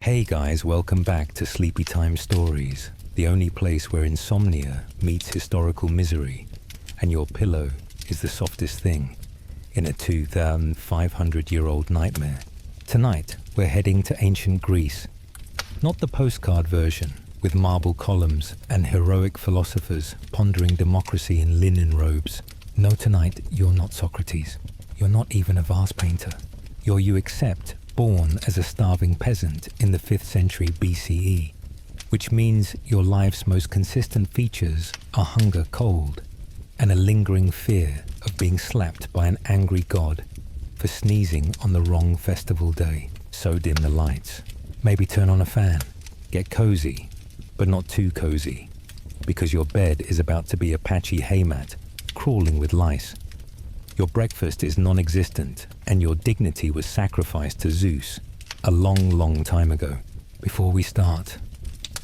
Hey guys, welcome back to Sleepy Time Stories, the only place where insomnia meets historical misery, and your pillow is the softest thing in a 2,500-year-old nightmare. Tonight, we're heading to ancient Greece. Not the postcard version, with marble columns and heroic philosophers pondering democracy in linen robes. No, tonight, you're not Socrates. You're not even a vase painter. You're you except born as a starving peasant in the 5th century BCE, which means your life's most consistent features are hunger, cold, and a lingering fear of being slapped by an angry god for sneezing on the wrong festival day. So dim the lights. Maybe turn on a fan. Get cozy, but not too cozy, because your bed is about to be a patchy haymat crawling with lice. Your breakfast is non-existent, and your dignity was sacrificed to Zeus a long, long time ago. Before we start,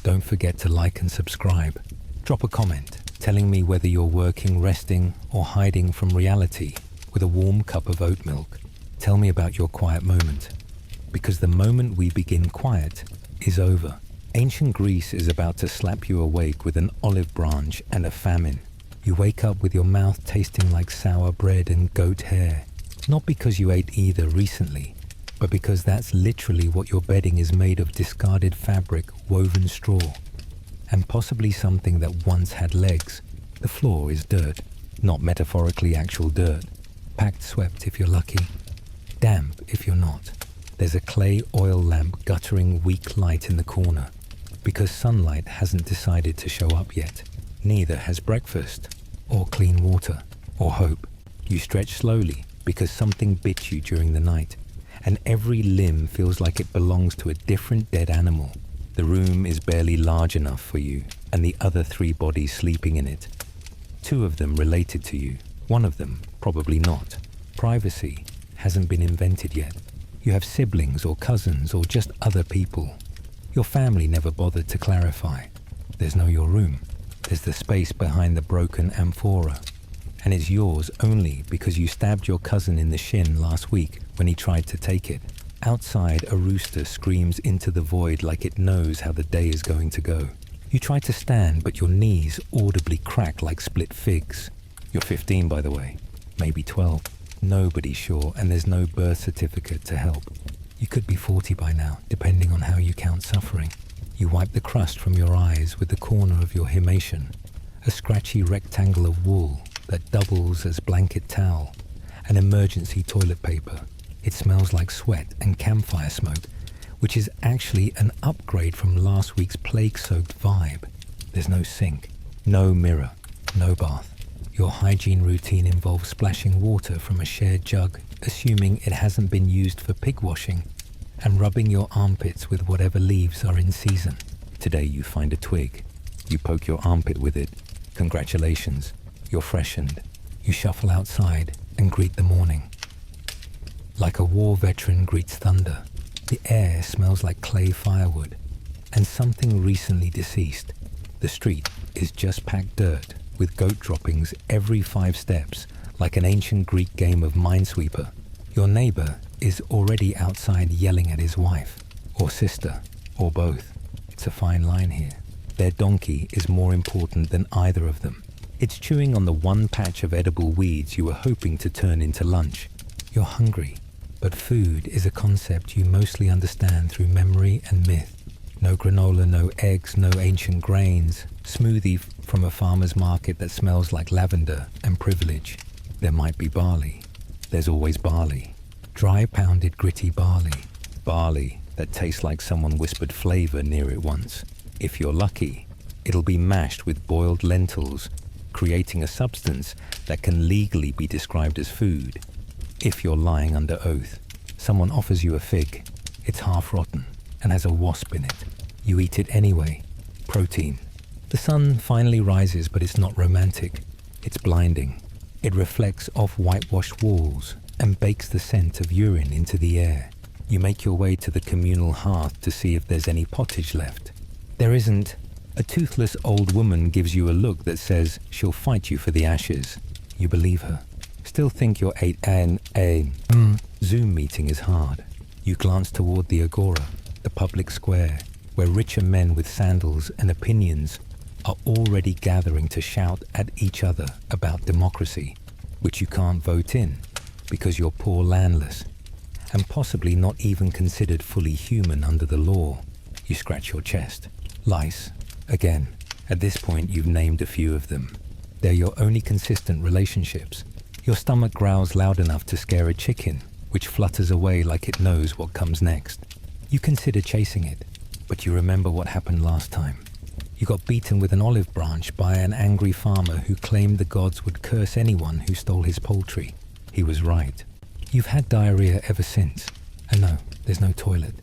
don't forget to like and subscribe. Drop a comment telling me whether you're working, resting, or hiding from reality with a warm cup of oat milk. Tell me about your quiet moment, because the moment we begin quiet is over. Ancient Greece is about to slap you awake with an olive branch and a famine. You wake up with your mouth tasting like sour bread and goat hair, not because you ate either recently, but because that's literally what your bedding is made of: discarded fabric, woven straw, and possibly something that once had legs. The floor is dirt, not metaphorically actual dirt. Packed swept if you're lucky, damp if you're not. There's a clay oil lamp guttering weak light in the corner, because sunlight hasn't decided to show up yet. Neither has breakfast, or clean water, or hope. You stretch slowly because something bit you during the night, and every limb feels like it belongs to a different dead animal. The room is barely large enough for you and the other 3 bodies sleeping in it. 2 of them related to you, 1 of them probably not. Privacy hasn't been invented yet. You have siblings or cousins or just other people. Your family never bothered to clarify. There's no your room. There's the space behind the broken amphora, and it's yours only because you stabbed your cousin in the shin last week when he tried to take it. Outside, a rooster screams into the void like it knows how the day is going to go. You try to stand, but your knees audibly crack like split figs. You're 15, by the way, maybe 12. Nobody's sure, and there's no birth certificate to help. You could be 40 by now, depending on how you count suffering. You wipe the crust from your eyes with the corner of your himation, a scratchy rectangle of wool that doubles as blanket towel and emergency toilet paper. It smells like sweat and campfire smoke, which is actually an upgrade from last week's plague-soaked vibe. There's no sink, no mirror, no bath. Your hygiene routine involves splashing water from a shared jug, assuming it hasn't been used for pig washing, and rubbing your armpits with whatever leaves are in season. Today you find a twig. You poke your armpit with it. Congratulations, you're freshened. You shuffle outside and greet the morning. Like a war veteran greets thunder, the air smells like clay firewood and something recently deceased. The street is just packed dirt with goat droppings every 5 steps, like an ancient Greek game of Minesweeper. Your neighbor is already outside yelling at his wife, or sister, or both. It's a fine line here. Their donkey is more important than either of them. It's chewing on the one patch of edible weeds you were hoping to turn into lunch. You're hungry, but food is a concept you mostly understand through memory and myth. No granola, no eggs, no ancient grains. Smoothie from a farmer's market that smells like lavender and privilege. There might be barley. There's always barley. Dry pounded gritty barley. Barley that tastes like someone whispered flavor near it once. If you're lucky, it'll be mashed with boiled lentils, creating a substance that can legally be described as food. If you're lying under oath, someone offers you a fig. It's half rotten and has a wasp in it. You eat it anyway. Protein. The sun finally rises, but it's not romantic. It's blinding. It reflects off whitewashed walls and bakes the scent of urine into the air. You make your way to the communal hearth to see if there's any pottage left. There isn't. A toothless old woman gives you a look that says she'll fight you for the ashes. You believe her. Still think your 8 Zoom meeting is hard. You glance toward the agora. the public square, where richer men with sandals and opinions are already gathering to shout at each other about democracy, which you can't vote in because you're poor landless, and possibly not even considered fully human under the law. You scratch your chest. Lice, again. At this point, you've named a few of them. They're your only consistent relationships. Your stomach growls loud enough to scare a chicken, which flutters away like it knows what comes next. You consider chasing it, but you remember what happened last time. You got beaten with an olive branch by an angry farmer who claimed the gods would curse anyone who stole his poultry. He was right. You've had diarrhea ever since. And no, there's no toilet.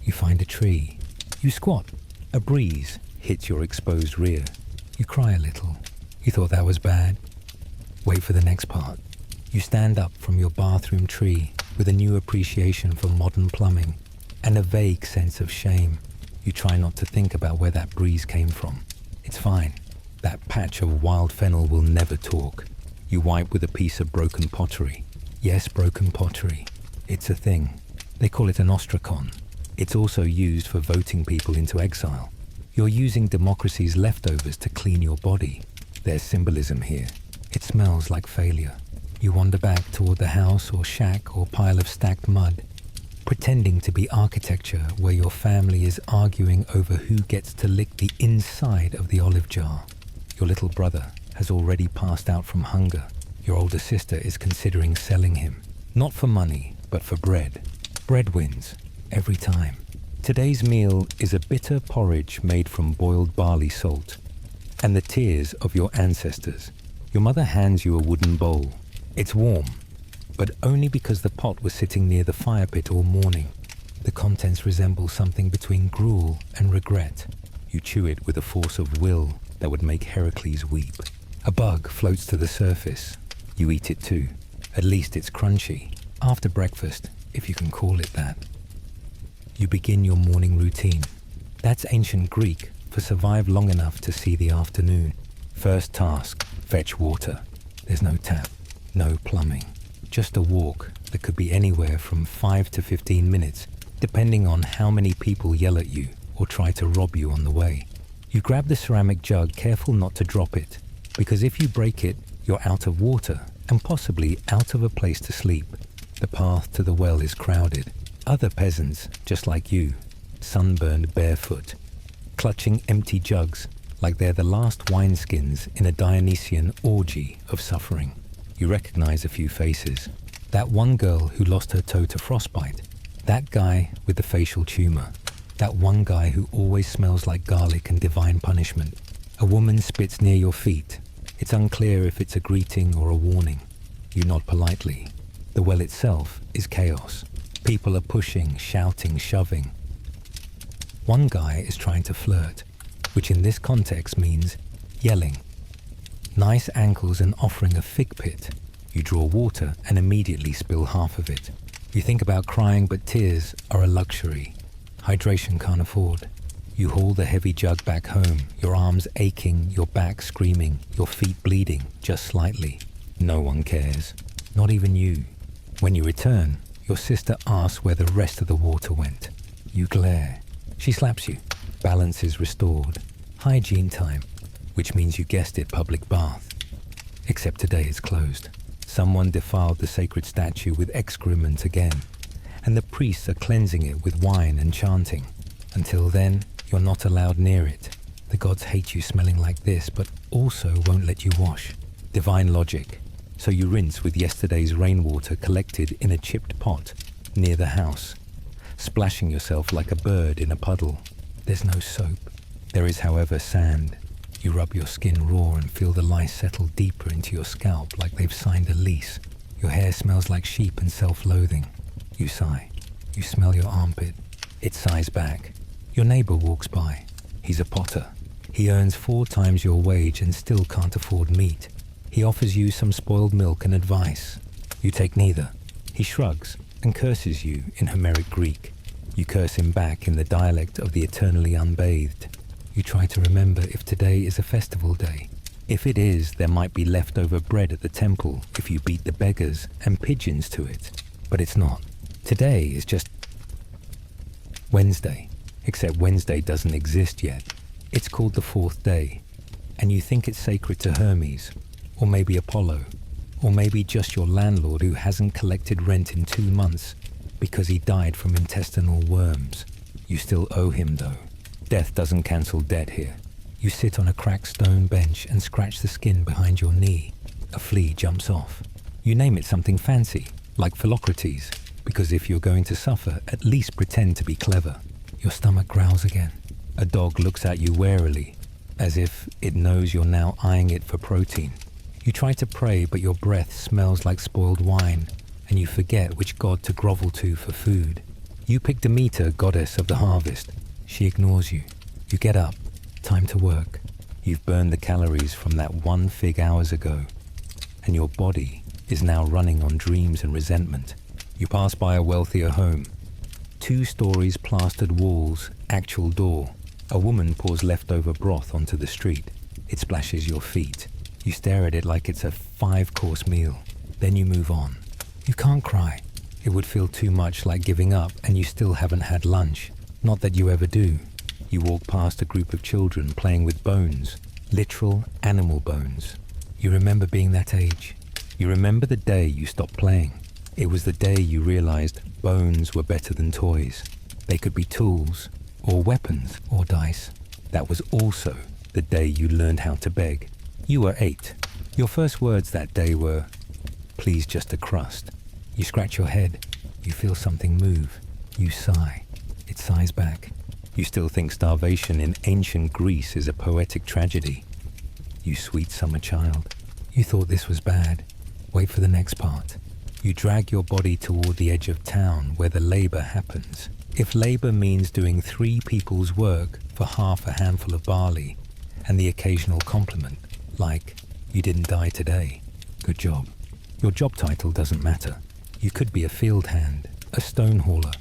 You find a tree. You squat. A breeze hits your exposed rear. You cry a little. You thought that was bad? Wait for the next part. You stand up from your bathroom tree with a new appreciation for modern plumbing and a vague sense of shame. You try not to think about where that breeze came from. It's fine. That patch of wild fennel will never talk. You wipe with a piece of broken pottery. Yes, broken pottery. It's a thing. They call it an ostrakon. It's also used for voting people into exile. You're using democracy's leftovers to clean your body. There's symbolism here. It smells like failure. You wander back toward the house or shack or pile of stacked mud, pretending to be architecture where your family is arguing over who gets to lick the inside of the olive jar. Your little brother has already passed out from hunger. Your older sister is considering selling him, not for money, but for bread. Bread wins, every time. Today's meal is a bitter porridge made from boiled barley salt and the tears of your ancestors. Your mother hands you a wooden bowl. It's warm, but only because the pot was sitting near the fire pit all morning. The contents resemble something between gruel and regret. You chew it with a force of will that would make Heracles weep. A bug floats to the surface. You eat it too. At least it's crunchy. After breakfast, if you can call it that. You begin your morning routine. That's ancient Greek for survive long enough to see the afternoon. First task, fetch water. There's no tap, no plumbing. Just a walk that could be anywhere from 5 to 15 minutes, depending on how many people yell at you or try to rob you on the way. You grab the ceramic jug, careful not to drop it, because if you break it, you're out of water and possibly out of a place to sleep. The path to the well is crowded. Other peasants, just like you, sunburned barefoot, clutching empty jugs like they're the last wineskins in a Dionysian orgy of suffering. You recognize a few faces. That one girl who lost her toe to frostbite. That guy with the facial tumor. That one guy who always smells like garlic and divine punishment. A woman spits near your feet. It's unclear if it's a greeting or a warning. You nod politely. The well itself is chaos. People are pushing, shouting, shoving. One guy is trying to flirt, which in this context means yelling. Nice ankles and offering a fig pit. You draw water and immediately spill half of it. You think about crying, but tears are a luxury. Hydration can't afford. You haul the heavy jug back home, your arms aching, your back screaming, your feet bleeding just slightly. No one cares, not even you. When you return, your sister asks where the rest of the water went. You glare. She slaps you. Balance is restored. Hygiene time, which means you guessed it, public bath. Except today it's closed. Someone defiled the sacred statue with excrement again, and the priests are cleansing it with wine and chanting. Until then, you're not allowed near it. The gods hate you smelling like this, but also won't let you wash. Divine logic. So you rinse with yesterday's rainwater collected in a chipped pot near the house, splashing yourself like a bird in a puddle. There's no soap. There is, however, sand. You rub your skin raw and feel the lice settle deeper into your scalp like they've signed a lease. Your hair smells like sheep and self-loathing. You sigh. You smell your armpit. It sighs back. Your neighbor walks by. He's a potter. He earns 4 times your wage and still can't afford meat. He offers you some spoiled milk and advice. You take neither. He shrugs and curses you in Homeric Greek. You curse him back in the dialect of the eternally unbathed. You try to remember if today is a festival day. If it is, there might be leftover bread at the temple if you beat the beggars and pigeons to it. But it's not. Today is just Wednesday. except Wednesday doesn't exist yet. It's called the fourth day, and you think it's sacred to Hermes, or maybe Apollo, or maybe just your landlord who hasn't collected rent in 2 months because he died from intestinal worms. You still owe him though. Death doesn't cancel debt here. You sit on a cracked stone bench and scratch the skin behind your knee. A flea jumps off. You name it something fancy, like Philocrates, because if you're going to suffer, at least pretend to be clever. Your stomach growls again. A dog looks at you warily, as if it knows you're now eyeing it for protein. You try to pray, but your breath smells like spoiled wine, and you forget which god to grovel to for food. You pick Demeter, goddess of the harvest. She ignores you. You get up. Time to work. You've burned the calories from that 1 fig hours ago, and your body is now running on dreams and resentment. You pass by a wealthier home. 2 stories, plastered walls, actual door. A woman pours leftover broth onto the street. It splashes your feet. You stare at it like it's a 5-course meal. Then you move on. You can't cry. It would feel too much like giving up, and you still haven't had lunch. Not that you ever do. You walk past a group of children playing with bones, literal animal bones. You remember being that age. You remember the day you stopped playing. It was the day you realized bones were better than toys. They could be tools, or weapons, or dice. That was also the day you learned how to beg. You were 8. Your first words that day were, "Please, just a crust." You scratch your head. You feel something move. You sigh. It sighs back. You still think starvation in ancient Greece is a poetic tragedy. You sweet summer child. You thought this was bad. Wait for the next part. You drag your body toward the edge of town where the labor happens. If labor means doing 3 people's work for half a handful of barley, and the occasional compliment, like, "You didn't die today. Good job." Your job title doesn't matter. You could be a field hand, a stone hauler,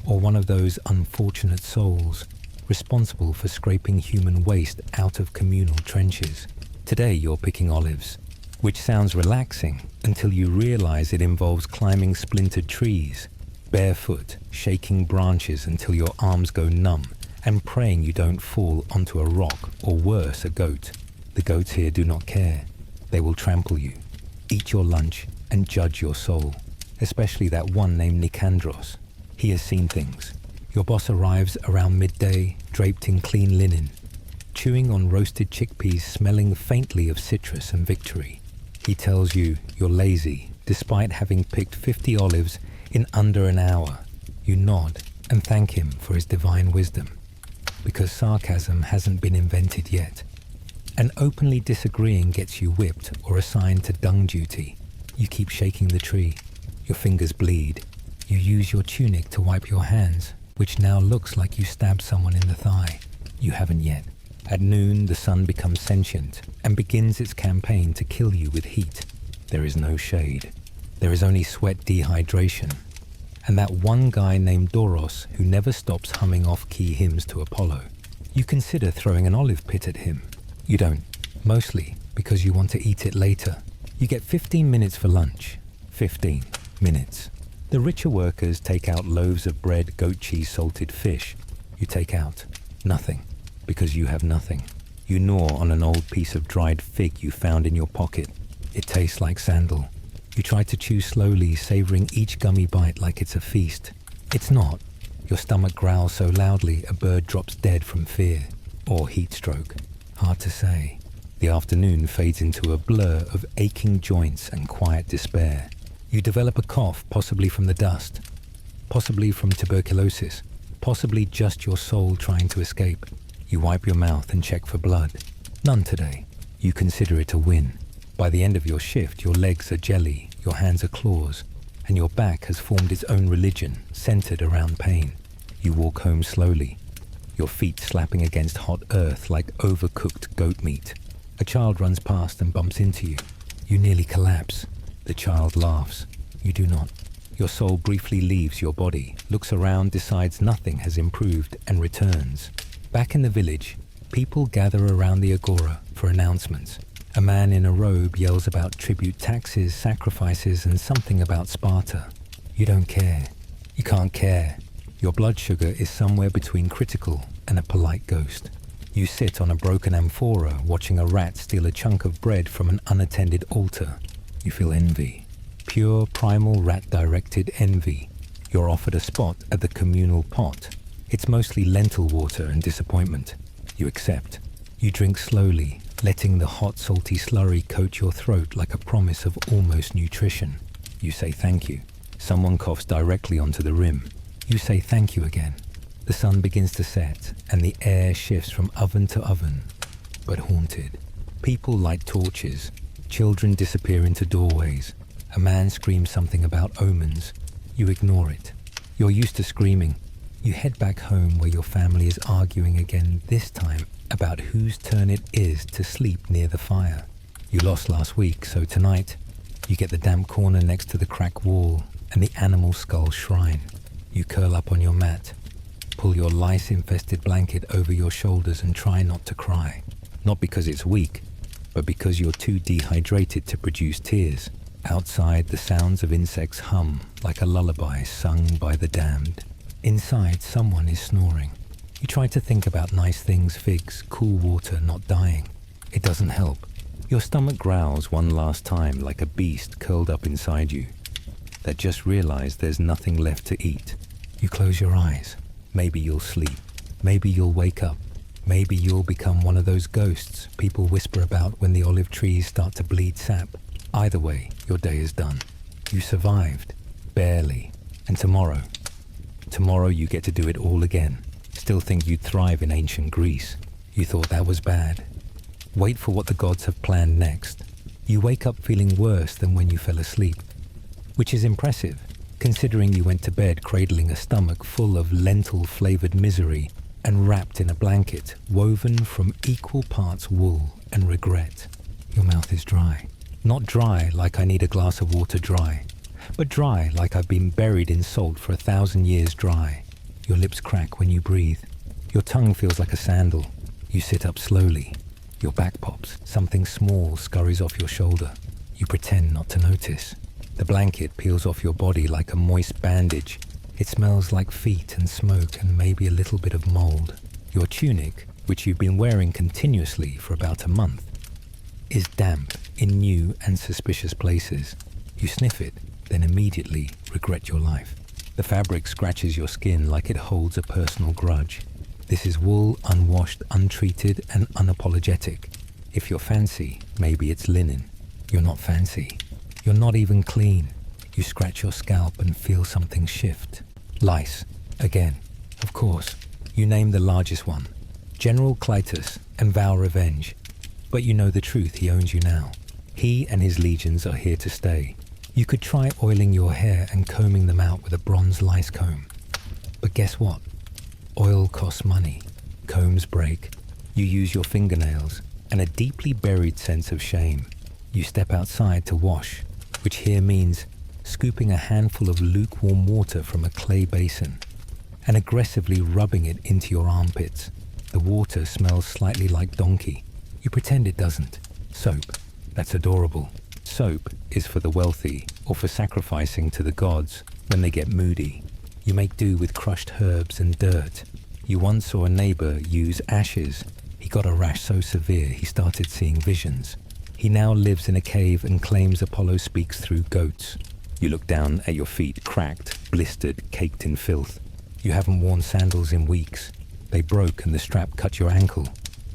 or one of those unfortunate souls responsible for scraping human waste out of communal trenches. Today you're picking olives, which sounds relaxing until you realize it involves climbing splintered trees, barefoot, shaking branches until your arms go numb, and praying you don't fall onto a rock, or worse, a goat. The goats here do not care. They will trample you, eat your lunch, and judge your soul, especially that one named Nicandros. He has seen things. Your boss arrives around midday, draped in clean linen, chewing on roasted chickpeas, smelling faintly of citrus and victory. He tells you you're lazy, despite having picked 50 olives in under an hour. You nod and thank him for his divine wisdom, because sarcasm hasn't been invented yet. And openly disagreeing gets you whipped or assigned to dung duty. You keep shaking the tree. Your fingers bleed. You use your tunic to wipe your hands, which now looks like you stabbed someone in the thigh. You haven't yet. At noon, the sun becomes sentient and begins its campaign to kill you with heat. There is no shade. There is only sweat dehydration. And that one guy named Doros who never stops humming off-key hymns to Apollo. You consider throwing an olive pit at him. You don't, mostly because you want to eat it later. You get 15 minutes for lunch. 15 minutes. The richer workers take out loaves of bread, goat cheese, salted fish. You take out nothing, because you have nothing. You gnaw on an old piece of dried fig you found in your pocket. It tastes like sandal. You try to chew slowly, savoring each gummy bite like it's a feast. It's not. Your stomach growls so loudly a bird drops dead from fear. Or heat stroke. Hard to say. The afternoon fades into a blur of aching joints and quiet despair. You develop a cough, possibly from the dust, possibly from tuberculosis, possibly just your soul trying to escape. You wipe your mouth and check for blood. None today. You consider it a win. By the end of your shift, your legs are jelly, your hands are claws, and your back has formed its own religion, centered around pain. You walk home slowly, your feet slapping against hot earth like overcooked goat meat. A child runs past and bumps into you. You nearly collapse. The child laughs. You do not. Your soul briefly leaves your body, looks around, decides nothing has improved, and returns. Back in the village, people gather around the agora for announcements. A man in a robe yells about tribute taxes, sacrifices, and something about Sparta. You don't care. You can't care. Your blood sugar is somewhere between critical and a polite ghost. You sit on a broken amphora watching a rat steal a chunk of bread from an unattended altar. You feel envy. Pure, primal, rat-directed envy. You're offered a spot at the communal pot. It's mostly lentil water and disappointment. You accept. You drink slowly, letting the hot, salty slurry coat your throat like a promise of almost nutrition. You say thank you. Someone coughs directly onto the rim. You say thank you again. The sun begins to set, and the air shifts from oven to oven, but haunted. People light torches. Children disappear into doorways. A man screams something about omens. You ignore it. You're used to screaming. You head back home where your family is arguing again, this time about whose turn it is to sleep near the fire. You lost last week, so tonight you get the damp corner next to the cracked wall and the animal skull shrine. You curl up on your mat, pull your lice-infested blanket over your shoulders and try not to cry. Not because it's weak, but because you're too dehydrated to produce tears. Outside, the sounds of insects hum like a lullaby sung by the damned. Inside, someone is snoring. You try to think about nice things, figs, cool water, not dying. It doesn't help. Your stomach growls one last time like a beast curled up inside you that just realized there's nothing left to eat. You close your eyes. Maybe you'll sleep. Maybe you'll wake up. Maybe you'll become one of those ghosts people whisper about when the olive trees start to bleed sap. Either way, your day is done. You survived. Barely. And tomorrow you get to do it all again. Still think you'd thrive in ancient Greece. You thought that was bad. Wait for what the gods have planned next. You wake up feeling worse than when you fell asleep, which is impressive, considering you went to bed cradling a stomach full of lentil-flavored misery and wrapped in a blanket woven from equal parts wool and regret. Your mouth is dry. Not dry like I need a glass of water dry, but dry like I've been buried in salt for 1,000 years dry. Your lips crack when you breathe. Your tongue feels like a sandal. You sit up slowly. Your back pops. Something small scurries off your shoulder. You pretend not to notice. The blanket peels off your body like a moist bandage. It smells like feet and smoke and maybe a little bit of mold. Your tunic, which you've been wearing continuously for about a month, is damp in new and suspicious places. You sniff it, then immediately regret your life. The fabric scratches your skin like it holds a personal grudge. This is wool, unwashed, untreated, and unapologetic. If you're fancy, maybe it's linen. You're not fancy. You're not even clean. You scratch your scalp and feel something shift. Lice. Again. Of course. You name the largest one. General Clytus, and vow revenge. But you know the truth, he owns you now. He and his legions are here to stay. You could try oiling your hair and combing them out with a bronze lice comb. But guess what? Oil costs money. Combs break. You use your fingernails and a deeply buried sense of shame. You step outside to wash, which here means scooping a handful of lukewarm water from a clay basin and aggressively rubbing it into your armpits. The water smells slightly like donkey. You pretend it doesn't. Soap. That's adorable. Soap is for the wealthy or for sacrificing to the gods when they get moody. You make do with crushed herbs and dirt. You once saw a neighbor use ashes. He got a rash so severe he started seeing visions. He now lives in a cave and claims Apollo speaks through goats. You look down at your feet, cracked, blistered, caked in filth. You haven't worn sandals in weeks. They broke and the strap cut your ankle.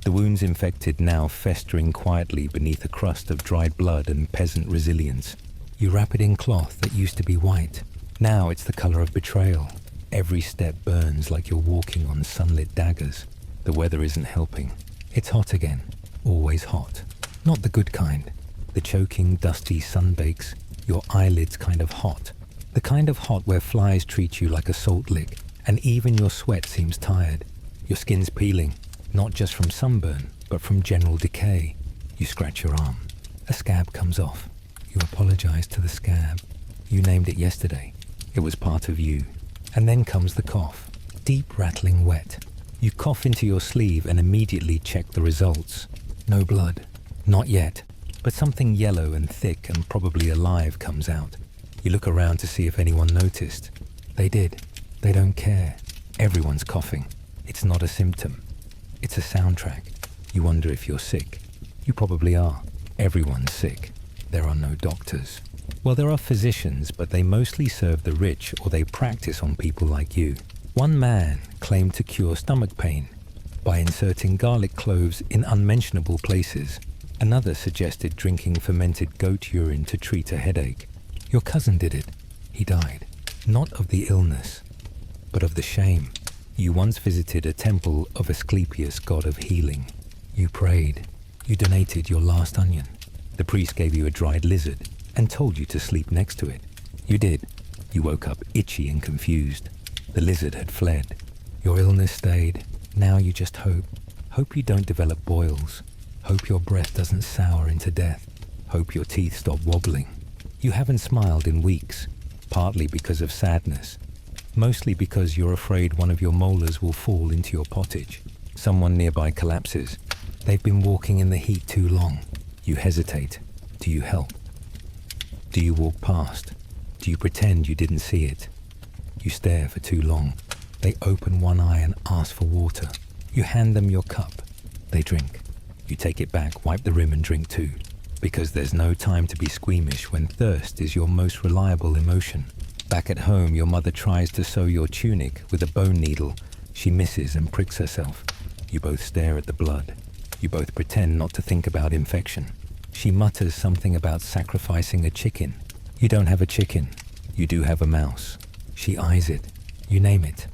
The wound's infected, now festering quietly beneath a crust of dried blood and peasant resilience. You wrap it in cloth that used to be white. Now it's the color of betrayal. Every step burns like you're walking on sunlit daggers. The weather isn't helping. It's hot again. Always hot. Not the good kind. The choking, dusty sunbakes. Your eyelids kind of hot. The kind of hot where flies treat you like a salt lick, and even your sweat seems tired. Your skin's peeling. Not just from sunburn, but from general decay. You scratch your arm. A scab comes off. You apologize to the scab. You named it yesterday. It was part of you. And then comes the cough. Deep rattling wet. You cough into your sleeve and immediately check the results. No blood. Not yet. But something yellow and thick and probably alive comes out. You look around to see if anyone noticed. They did. They don't care. Everyone's coughing. It's not a symptom. It's a soundtrack. You wonder if you're sick. You probably are. Everyone's sick. There are no doctors. Well, there are physicians, but they mostly serve the rich or they practice on people like you. One man claimed to cure stomach pain by inserting garlic cloves in unmentionable places. Another suggested drinking fermented goat urine to treat a headache. Your cousin did it. He died. Not of the illness, but of the shame. You once visited a temple of Asclepius, god of healing. You prayed. You donated your last onion. The priest gave you a dried lizard and told you to sleep next to it. You did. You woke up itchy and confused. The lizard had fled. Your illness stayed. Now you just hope. Hope you don't develop boils. Hope your breath doesn't sour into death. Hope your teeth stop wobbling. You haven't smiled in weeks, partly because of sadness, mostly because you're afraid one of your molars will fall into your pottage. Someone nearby collapses. They've been walking in the heat too long. You hesitate. Do you help? Do you walk past? Do you pretend you didn't see it? You stare for too long. They open one eye and ask for water. You hand them your cup. They drink. You take it back, wipe the rim and drink too. Because there's no time to be squeamish when thirst is your most reliable emotion. Back at home, your mother tries to sew your tunic with a bone needle. She misses and pricks herself. You both stare at the blood. You both pretend not to think about infection. She mutters something about sacrificing a chicken. You don't have a chicken. You do have a mouse. She eyes it. You name it.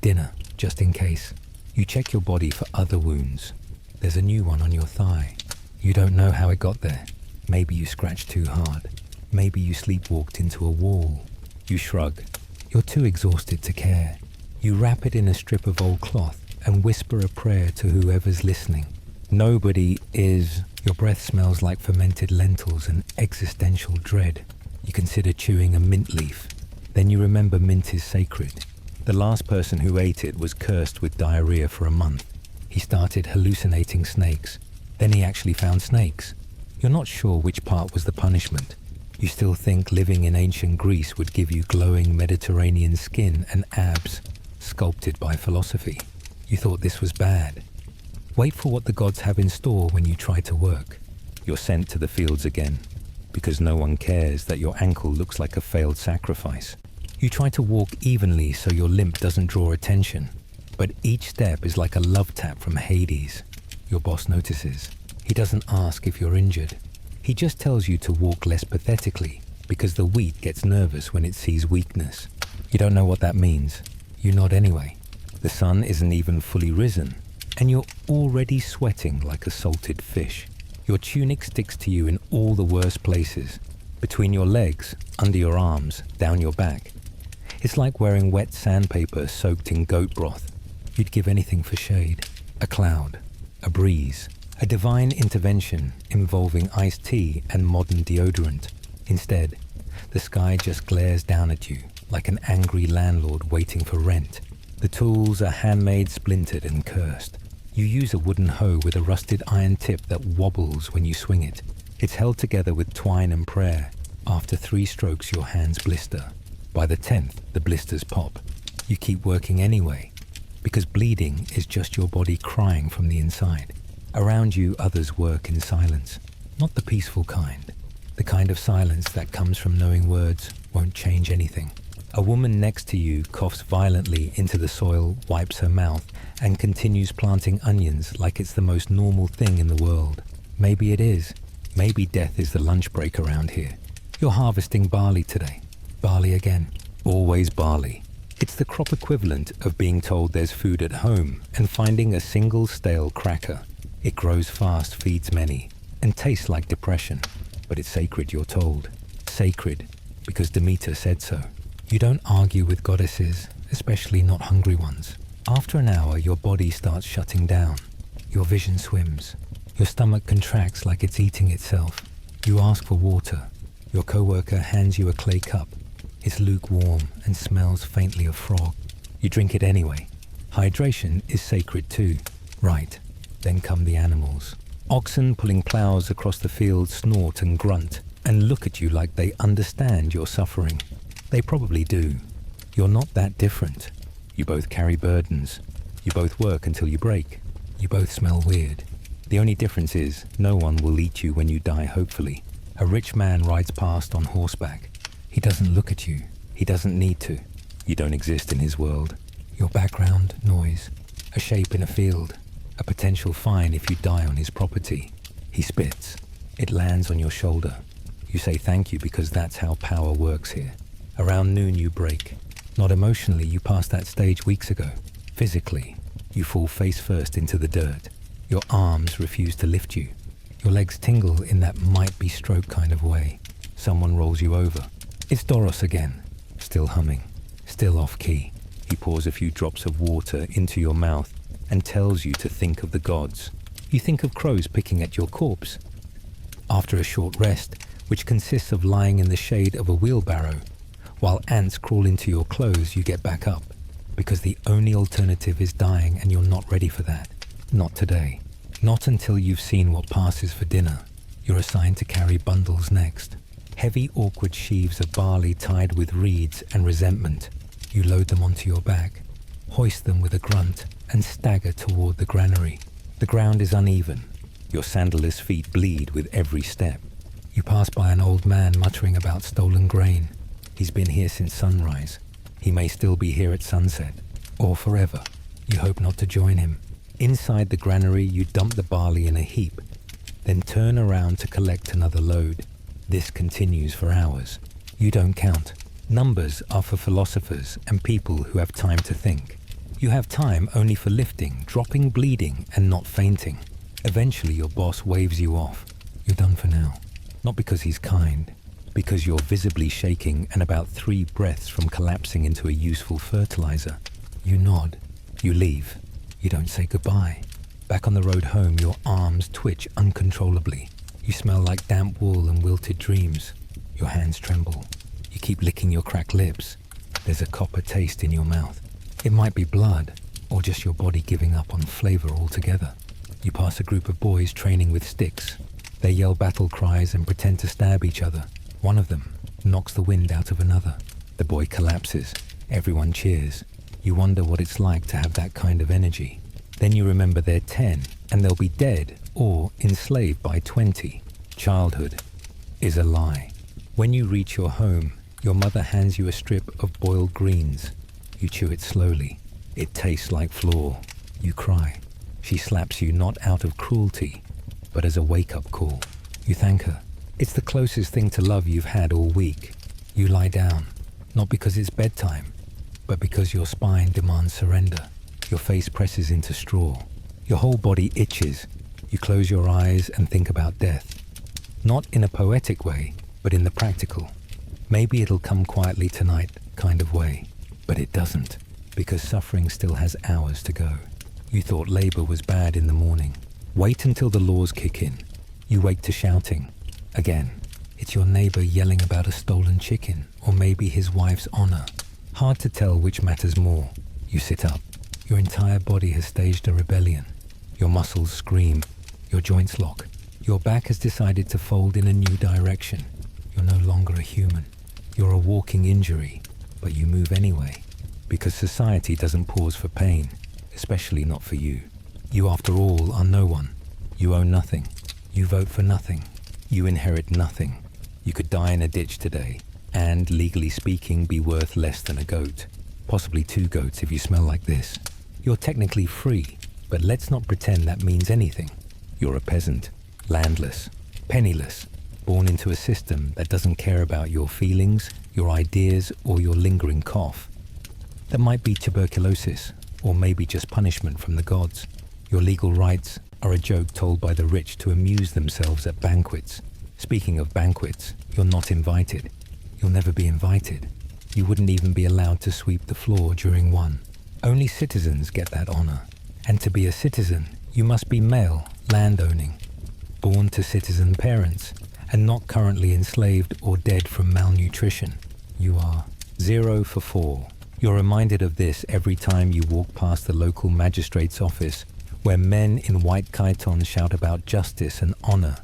Dinner, just in case. You check your body for other wounds. There's a new one on your thigh. You don't know how it got there. Maybe you scratched too hard. Maybe you sleepwalked into a wall. You shrug. You're too exhausted to care. You wrap it in a strip of old cloth and whisper a prayer to whoever's listening. Nobody is. Your breath smells like fermented lentils and existential dread. You consider chewing a mint leaf. Then you remember mint is sacred. The last person who ate it was cursed with diarrhea for a month. He started hallucinating snakes. Then he actually found snakes. You're not sure which part was the punishment. You still think living in ancient Greece would give you glowing Mediterranean skin and abs sculpted by philosophy. You thought this was bad. Wait for what the gods have in store when you try to work. You're sent to the fields again, because no one cares that your ankle looks like a failed sacrifice. You try to walk evenly so your limp doesn't draw attention, but each step is like a love tap from Hades. Your boss notices. He doesn't ask if you're injured. He just tells you to walk less pathetically, because the wheat gets nervous when it sees weakness. You don't know what that means. You nod anyway. The sun isn't even fully risen, and you're already sweating like a salted fish. Your tunic sticks to you in all the worst places, between your legs, under your arms, down your back. It's like wearing wet sandpaper soaked in goat broth. You'd give anything for shade, a cloud, a breeze, a divine intervention involving iced tea and modern deodorant. Instead, the sky just glares down at you like an angry landlord waiting for rent. The tools are handmade, splintered and cursed. You use a wooden hoe with a rusted iron tip that wobbles when you swing it. It's held together with twine and prayer. After 3 strokes, your hands blister. By the 10th, the blisters pop. You keep working anyway, because bleeding is just your body crying from the inside. Around you, others work in silence. Not the peaceful kind. The kind of silence that comes from knowing words won't change anything. A woman next to you coughs violently into the soil, wipes her mouth, and continues planting onions like it's the most normal thing in the world. Maybe it is. Maybe death is the lunch break around here. You're harvesting barley today. Barley again. Always barley. It's the crop equivalent of being told there's food at home and finding a single stale cracker. It grows fast, feeds many, and tastes like depression. But it's sacred, you're told. Sacred, because Demeter said so. You don't argue with goddesses, especially not hungry ones. After an hour, your body starts shutting down. Your vision swims. Your stomach contracts like it's eating itself. You ask for water. Your coworker hands you a clay cup. It's lukewarm and smells faintly of frog. You drink it anyway. Hydration is sacred too. Right. Then come the animals. Oxen pulling plows across the field snort and grunt and look at you like they understand your suffering. They probably do. You're not that different. You both carry burdens. You both work until you break. You both smell weird. The only difference is, no one will eat you when you die, hopefully. A rich man rides past on horseback. He doesn't look at you. He doesn't need to. You don't exist in his world. Your background, noise. A shape in a field. A potential fine if you die on his property. He spits. It lands on your shoulder. You say thank you because that's how power works here. Around noon you break. Not emotionally, you passed that stage weeks ago. Physically, you fall face first into the dirt. Your arms refuse to lift you. Your legs tingle in that might-be stroke kind of way. Someone rolls you over. It's Doros again. Still humming. Still off-key. He pours a few drops of water into your mouth and tells you to think of the gods. You think of crows picking at your corpse. After a short rest, which consists of lying in the shade of a wheelbarrow, while ants crawl into your clothes, you get back up. Because the only alternative is dying, and you're not ready for that. Not today. Not until you've seen what passes for dinner. You're assigned to carry bundles next. Heavy, awkward sheaves of barley tied with reeds and resentment. You load them onto your back, hoist them with a grunt, and stagger toward the granary. The ground is uneven. Your sandalless feet bleed with every step. You pass by an old man muttering about stolen grain. He's been here since sunrise. He may still be here at sunset, or forever. You hope not to join him. Inside the granary, you dump the barley in a heap, then turn around to collect another load. This continues for hours. You don't count. Numbers are for philosophers and people who have time to think. You have time only for lifting, dropping, bleeding, and not fainting. Eventually, your boss waves you off. You're done for now. Not because he's kind, because you're visibly shaking and about 3 breaths from collapsing into a useful fertilizer. You nod. You leave. You don't say goodbye. Back on the road home, your arms twitch uncontrollably. You smell like damp wool and wilted dreams. Your hands tremble. You keep licking your cracked lips. There's a copper taste in your mouth. It might be blood, or just your body giving up on flavor altogether. You pass a group of boys training with sticks. They yell battle cries and pretend to stab each other. One of them knocks the wind out of another. The boy collapses. Everyone cheers. You wonder what it's like to have that kind of energy. Then you remember they're 10 and they'll be dead or enslaved by 20. Childhood is a lie. When you reach your home, your mother hands you a strip of boiled greens. You chew it slowly. It tastes like flour. You cry. She slaps you not out of cruelty, but as a wake-up call. You thank her. It's the closest thing to love you've had all week. You lie down, not because it's bedtime, but because your spine demands surrender. Your face presses into straw. Your whole body itches. You close your eyes and think about death. Not in a poetic way, but in the practical. Maybe it'll come quietly tonight kind of way. But it doesn't, because suffering still has hours to go. You thought labor was bad in the morning. Wait until the laws kick in. You wake to shouting. Again, it's your neighbor yelling about a stolen chicken, or maybe his wife's honor. Hard to tell which matters more. You sit up. Your entire body has staged a rebellion. Your muscles scream. Your joints lock. Your back has decided to fold in a new direction. You're no longer a human. You're a walking injury, but you move anyway. Because society doesn't pause for pain, especially not for you. You, after all, are no one. You own nothing. You vote for nothing. You inherit nothing. You could die in a ditch today, and, legally speaking, be worth less than a goat. Possibly 2 goats if you smell like this. You're technically free, but let's not pretend that means anything. You're a peasant, landless, penniless, born into a system that doesn't care about your feelings, your ideas, or your lingering cough. That might be tuberculosis, or maybe just punishment from the gods. Your legal rights are a joke told by the rich to amuse themselves at banquets. Speaking of banquets, you're not invited. You'll never be invited. You wouldn't even be allowed to sweep the floor during one. Only citizens get that honor. And to be a citizen, you must be male, landowning, born to citizen parents, and not currently enslaved or dead from malnutrition. You are 0 for 4. You're reminded of this every time you walk past the local magistrate's office, where men in white chitons shout about justice and honor,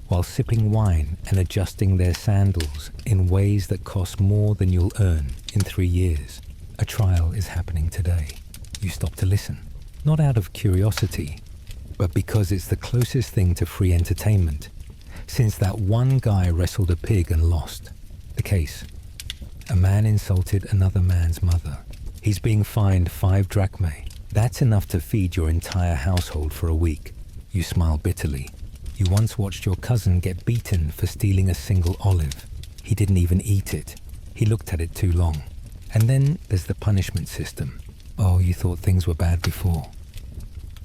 while sipping wine and adjusting their sandals in ways that cost more than you'll earn in 3 years. A trial is happening today. You stop to listen, not out of curiosity, but because it's the closest thing to free entertainment, since that one guy wrestled a pig and lost. The case: a man insulted another man's mother. He's being fined 5 drachmae. That's enough to feed your entire household for a week. You smile bitterly. You once watched your cousin get beaten for stealing a single olive. He didn't even eat it. He looked at it too long. And then there's the punishment system. Oh, you thought things were bad before.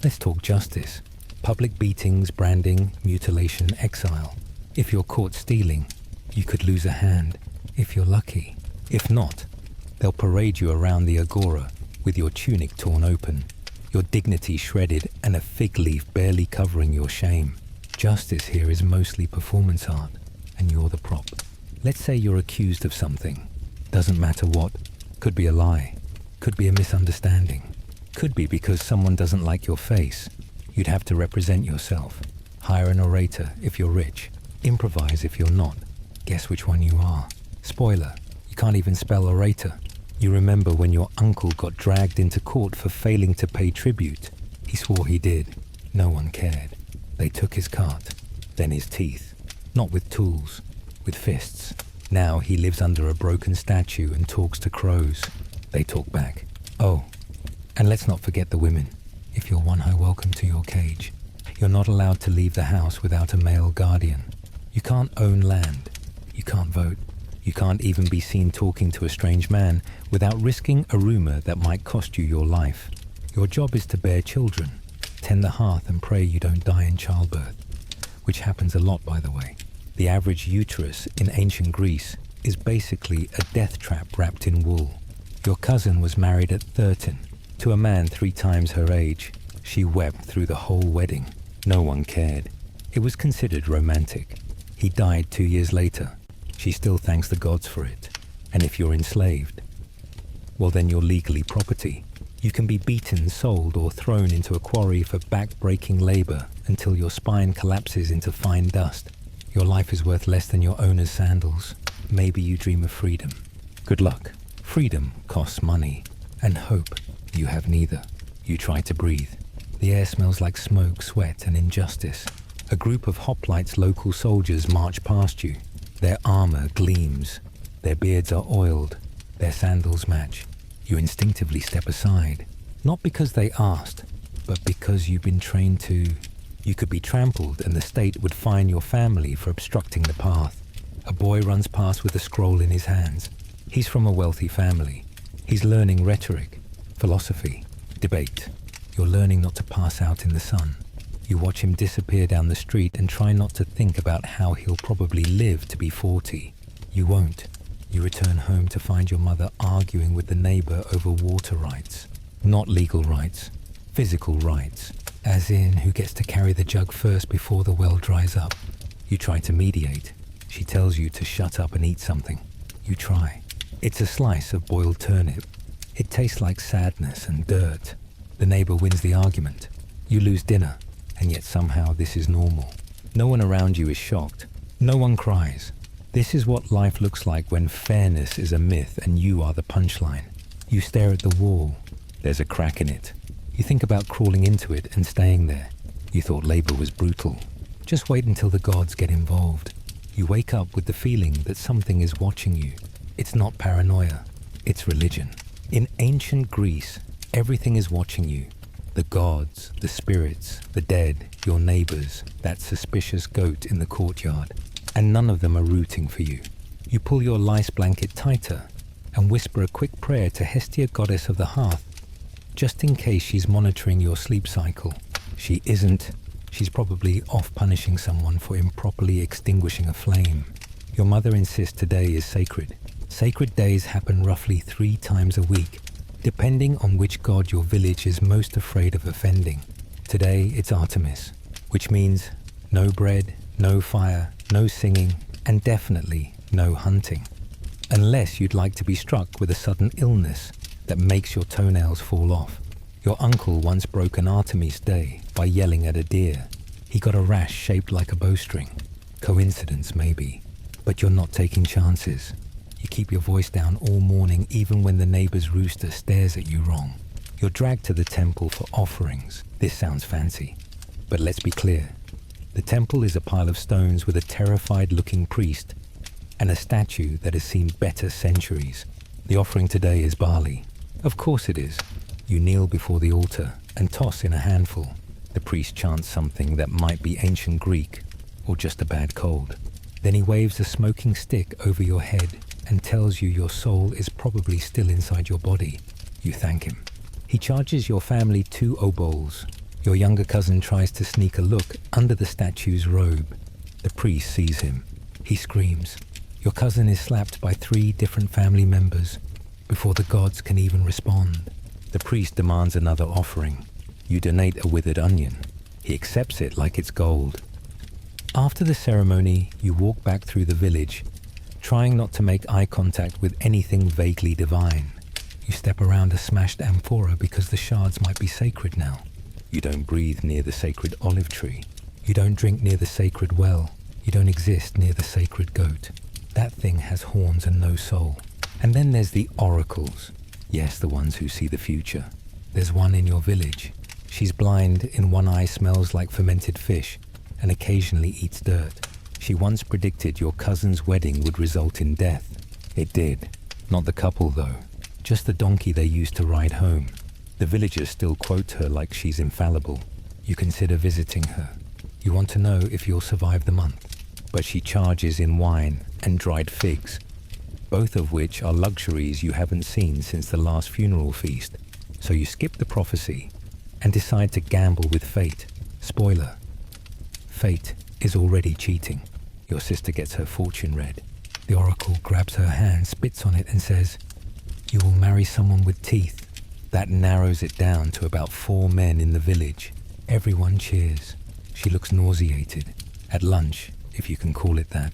Let's talk justice. Public beatings, branding, mutilation, exile. If you're caught stealing, you could lose a hand, if you're lucky. If not, they'll parade you around the agora with your tunic torn open, your dignity shredded, and a fig leaf barely covering your shame. Justice here is mostly performance art, and you're the prop. Let's say you're accused of something. Doesn't matter what. Could be a lie. Could be a misunderstanding. Could be because someone doesn't like your face. You'd have to represent yourself. Hire an orator if you're rich. Improvise if you're not. Guess which one you are. Spoiler, you can't even spell orator. You remember when your uncle got dragged into court for failing to pay tribute. He swore he did. No one cared. They took his cart, then his teeth. Not with tools, with fists. Now he lives under a broken statue and talks to crows. They talk back. Oh, and let's not forget the women. If you're one high welcome to your cage. You're not allowed to leave the house without a male guardian. You can't own land. You can't vote. You can't even be seen talking to a strange man without risking a rumor that might cost you your life. Your job is to bear children, tend the hearth and pray you don't die in childbirth, which happens a lot, by the way. The average uterus in ancient Greece is basically a death trap wrapped in wool. Your cousin was married at 13 to a man 3 times her age. She wept through the whole wedding. No one cared. It was considered romantic. He died 2 years later. She still thanks the gods for it. And if you're enslaved, well then you're legally property. You can be beaten, sold, or thrown into a quarry for back-breaking labor until your spine collapses into fine dust. Your life is worth less than your owner's sandals. Maybe you dream of freedom. Good luck. Freedom costs money. And hope. You have neither. You try to breathe. The air smells like smoke, sweat, and injustice. A group of hoplites local soldiers march past you. Their armor gleams. Their beards are oiled. Their sandals match. You instinctively step aside. Not because they asked, but because you've been trained to. You could be trampled and the state would fine your family for obstructing the path. A boy runs past with a scroll in his hands. He's from a wealthy family. He's learning rhetoric, philosophy, debate. You're learning not to pass out in the sun. You watch him disappear down the street and try not to think about how he'll probably live to be 40. You won't. You return home to find your mother arguing with the neighbor over water rights. Not legal rights, physical rights. As in, who gets to carry the jug first before the well dries up. You try to mediate. She tells you to shut up and eat something. You try. It's a slice of boiled turnip. It tastes like sadness and dirt. The neighbor wins the argument. You lose dinner, and yet somehow this is normal. No one around you is shocked. No one cries. This is what life looks like when fairness is a myth and you are the punchline. You stare at the wall. There's a crack in it. You think about crawling into it and staying there. You thought labor was brutal. Just wait until the gods get involved. You wake up with the feeling that something is watching you. It's not paranoia. It's religion. In ancient Greece, everything is watching you. The gods, the spirits, the dead, your neighbors, that suspicious goat in the courtyard. And none of them are rooting for you. You pull your lice blanket tighter and whisper a quick prayer to Hestia, goddess of the hearth, just in case she's monitoring your sleep cycle. She isn't. She's probably off punishing someone for improperly extinguishing a flame. Your mother insists today is sacred. Sacred days happen roughly 3 times a week, depending on which god your village is most afraid of offending. Today it's Artemis, which means no bread, no fire, no singing, and definitely no hunting. Unless you'd like to be struck with a sudden illness that makes your toenails fall off. Your uncle once broke an Artemis day by yelling at a deer. He got a rash shaped like a bowstring. Coincidence, maybe, but you're not taking chances. You keep your voice down all morning even when the neighbor's rooster stares at you wrong. You're dragged to the temple for offerings. This sounds fancy, but let's be clear. The temple is a pile of stones with a terrified-looking priest and a statue that has seen better centuries. The offering today is barley. Of course it is. You kneel before the altar and toss in a handful. The priest chants something that might be ancient Greek or just a bad cold. Then he waves a smoking stick over your head and tells you your soul is probably still inside your body. You thank him. He charges your family 2 obols. Your younger cousin tries to sneak a look under the statue's robe. The priest sees him. He screams. Your cousin is slapped by 3 different family members before the gods can even respond. The priest demands another offering. You donate a withered onion. He accepts it like it's gold. After the ceremony, you walk back through the village, trying not to make eye contact with anything vaguely divine. You step around a smashed amphora because the shards might be sacred now. You don't breathe near the sacred olive tree. You don't drink near the sacred well. You don't exist near the sacred goat. That thing has horns and no soul. And then there's the oracles. Yes, the ones who see the future. There's one in your village. She's blind, in one eye smells like fermented fish, and occasionally eats dirt. She once predicted your cousin's wedding would result in death. It did. Not the couple, though. Just the donkey they used to ride home. The villagers still quote her like she's infallible. You consider visiting her. You want to know if you'll survive the month. But she charges in wine and dried figs, both of which are luxuries you haven't seen since the last funeral feast. So you skip the prophecy and decide to gamble with fate. Spoiler: fate is already cheating. Your sister gets her fortune read. The oracle grabs her hand, spits on it and says, "You will marry someone with teeth." That narrows it down to about 4 men in the village. Everyone cheers. She looks nauseated. At lunch, if you can call it that.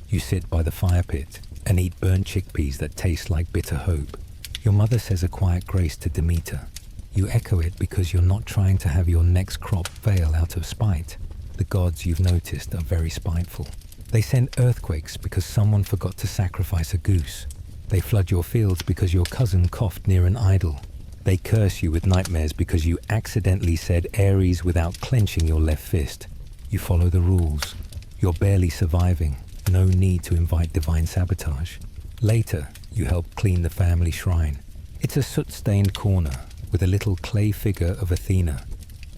You sit by the fire pit and eat burnt chickpeas that taste like bitter hope. Your mother says a quiet grace to Demeter. You echo it because you're not trying to have your next crop fail out of spite. The gods, you've noticed, are very spiteful. They send earthquakes because someone forgot to sacrifice a goose. They flood your fields because your cousin coughed near an idol. They curse you with nightmares because you accidentally said Aries without clenching your left fist. You follow the rules. You're barely surviving. No need to invite divine sabotage. Later, you help clean the family shrine. It's a soot-stained corner with a little clay figure of Athena.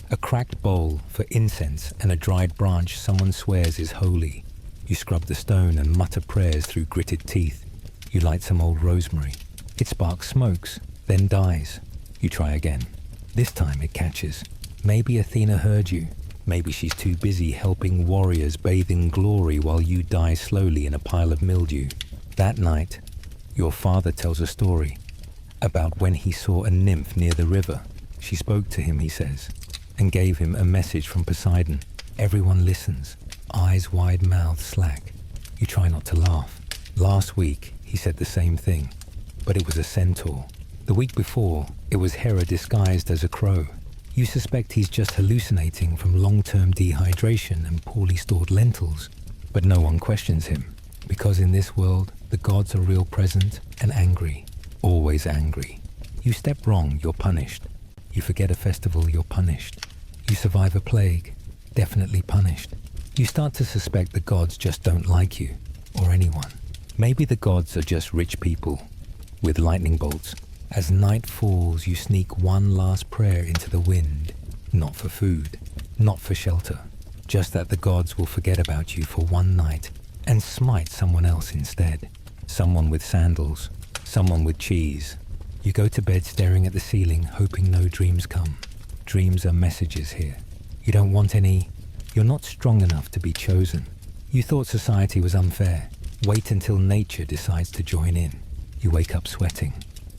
A cracked bowl for incense and a dried branch someone swears is holy. You scrub the stone and mutter prayers through gritted teeth. You light some old rosemary. It sparks smokes, then dies. You try again. This time it catches. Maybe Athena heard you. Maybe she's too busy helping warriors bathe in glory while you die slowly in a pile of mildew. That night, your father tells a story about when he saw a nymph near the river. She spoke to him, he says, and gave him a message from Poseidon. Everyone listens, eyes wide, mouths slack. You try not to laugh. Last week, he said the same thing, but it was a centaur. The week before, it was Hera disguised as a crow. You suspect he's just hallucinating from long-term dehydration and poorly stored lentils, but no one questions him, because in this world, the gods are real present and angry, always angry. You step wrong, you're punished. You forget a festival, you're punished. You survive a plague, definitely punished. You start to suspect the gods just don't like you, or anyone. Maybe the gods are just rich people, with lightning bolts. As night falls, you sneak one last prayer into the wind, not for food, not for shelter, just that the gods will forget about you for one night and smite someone else instead. Someone with sandals, someone with cheese. You go to bed staring at the ceiling, hoping no dreams come. Dreams are messages here. You don't want any. You're not strong enough to be chosen. You thought society was unfair. Wait until nature decides to join in. You wake up sweating.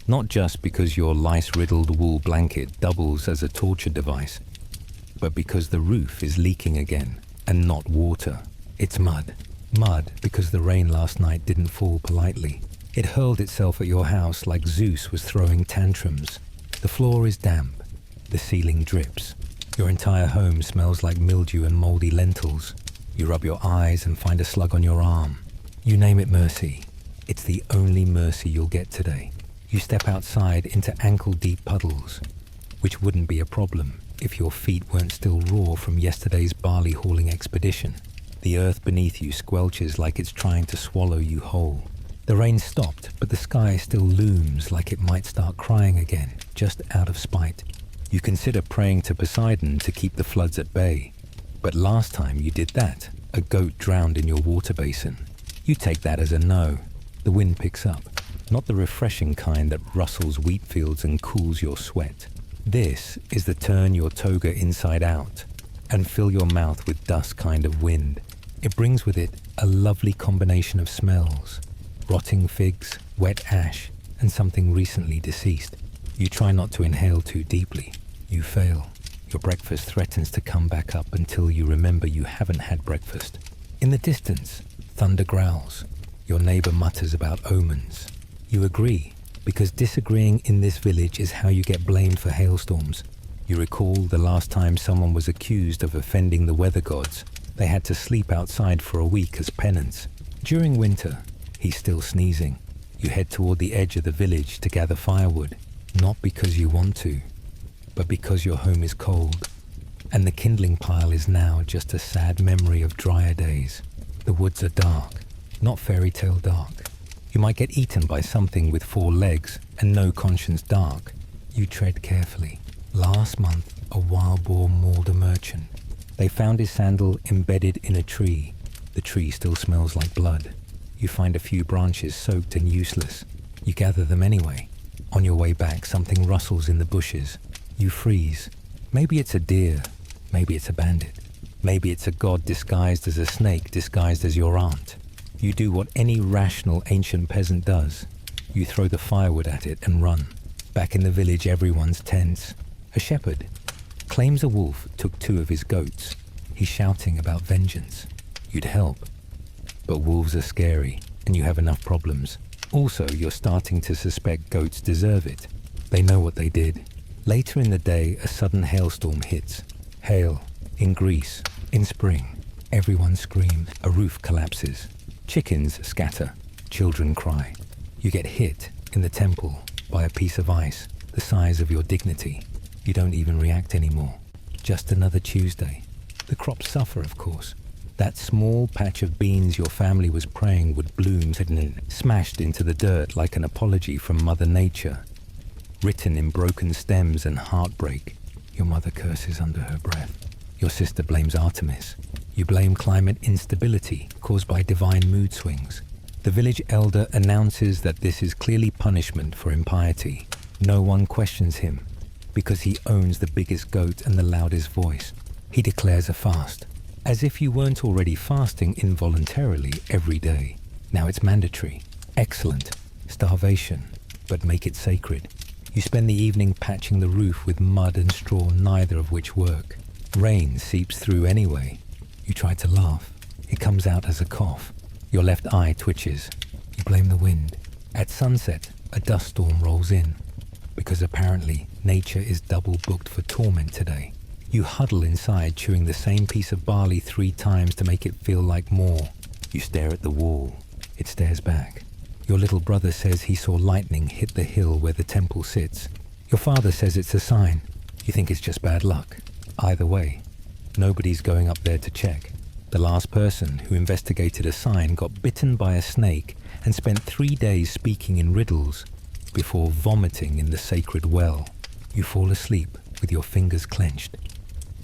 Not just because your lice-riddled wool blanket doubles as a torture device, but because the roof is leaking again, and not water. It's mud. Mud because the rain last night didn't fall politely. It hurled itself at your house like Zeus was throwing tantrums. The floor is damp. The ceiling drips. Your entire home smells like mildew and moldy lentils. You rub your eyes and find a slug on your arm. You name it mercy. It's the only mercy you'll get today. You step outside into ankle-deep puddles, which wouldn't be a problem if your feet weren't still raw from yesterday's barley hauling expedition. The earth beneath you squelches like it's trying to swallow you whole. The rain stopped, but the sky still looms like it might start crying again, just out of spite. You consider praying to Poseidon to keep the floods at bay. But last time you did that, a goat drowned in your water basin. You take that as a no. The wind picks up, not the refreshing kind that rustles wheat fields and cools your sweat. This is the turn your toga inside out and fill your mouth with dust kind of wind. It brings with it a lovely combination of smells: rotting figs, wet ash, and something recently deceased. You try not to inhale too deeply. You fail. Your breakfast threatens to come back up until you remember you haven't had breakfast. In the distance, thunder growls. Your neighbor mutters about omens. You agree, because disagreeing in this village is how you get blamed for hailstorms. You recall the last time someone was accused of offending the weather gods. They had to sleep outside for a week as penance. During winter, he's still sneezing. You head toward the edge of the village to gather firewood, not because you want to, but because your home is cold. And the kindling pile is now just a sad memory of drier days. The woods are dark, not fairy tale dark. You might get eaten by something with 4 legs and no conscience dark. You tread carefully. Last month, a wild boar mauled a merchant. They found his sandal embedded in a tree. The tree still smells like blood. You find a few branches soaked and useless. You gather them anyway. On your way back, something rustles in the bushes. You freeze. Maybe it's a deer. Maybe it's a bandit. Maybe it's a god disguised as a snake disguised as your aunt. You do what any rational ancient peasant does. You throw the firewood at it and run. Back in the village, everyone's tense. A shepherd claims a wolf took 2 of his goats. He's shouting about vengeance. You'd help. But wolves are scary, and you have enough problems. Also, you're starting to suspect goats deserve it. They know what they did. Later in the day, a sudden hailstorm hits. Hail. In Greece. In spring. Everyone screams. A roof collapses. Chickens scatter. Children cry. You get hit in the temple by a piece of ice the size of your dignity. You don't even react anymore. Just another Tuesday. The crops suffer, of course. That small patch of beans your family was praying would bloom smashed into the dirt like an apology from Mother Nature. Written in broken stems and heartbreak. Your mother curses under her breath. Your sister blames Artemis. You blame climate instability caused by divine mood swings. The village elder announces that this is clearly punishment for impiety. No one questions him because he owns the biggest goat and the loudest voice. He declares a fast, as if you weren't already fasting involuntarily every day. Now it's mandatory. Excellent. Starvation, but make it sacred. You spend the evening patching the roof with mud and straw, neither of which work. Rain seeps through anyway. You try to laugh. It comes out as a cough. Your left eye twitches. You blame the wind. At sunset, a dust storm rolls in, because apparently nature is double booked for torment today. You huddle inside, chewing the same piece of barley 3 times to make it feel like more. You stare at the wall. It stares back. Your little brother says he saw lightning hit the hill where the temple sits. Your father says it's a sign. You think it's just bad luck. Either way, nobody's going up there to check. The last person who investigated a sign got bitten by a snake and spent 3 days speaking in riddles before vomiting in the sacred well. You fall asleep with your fingers clenched,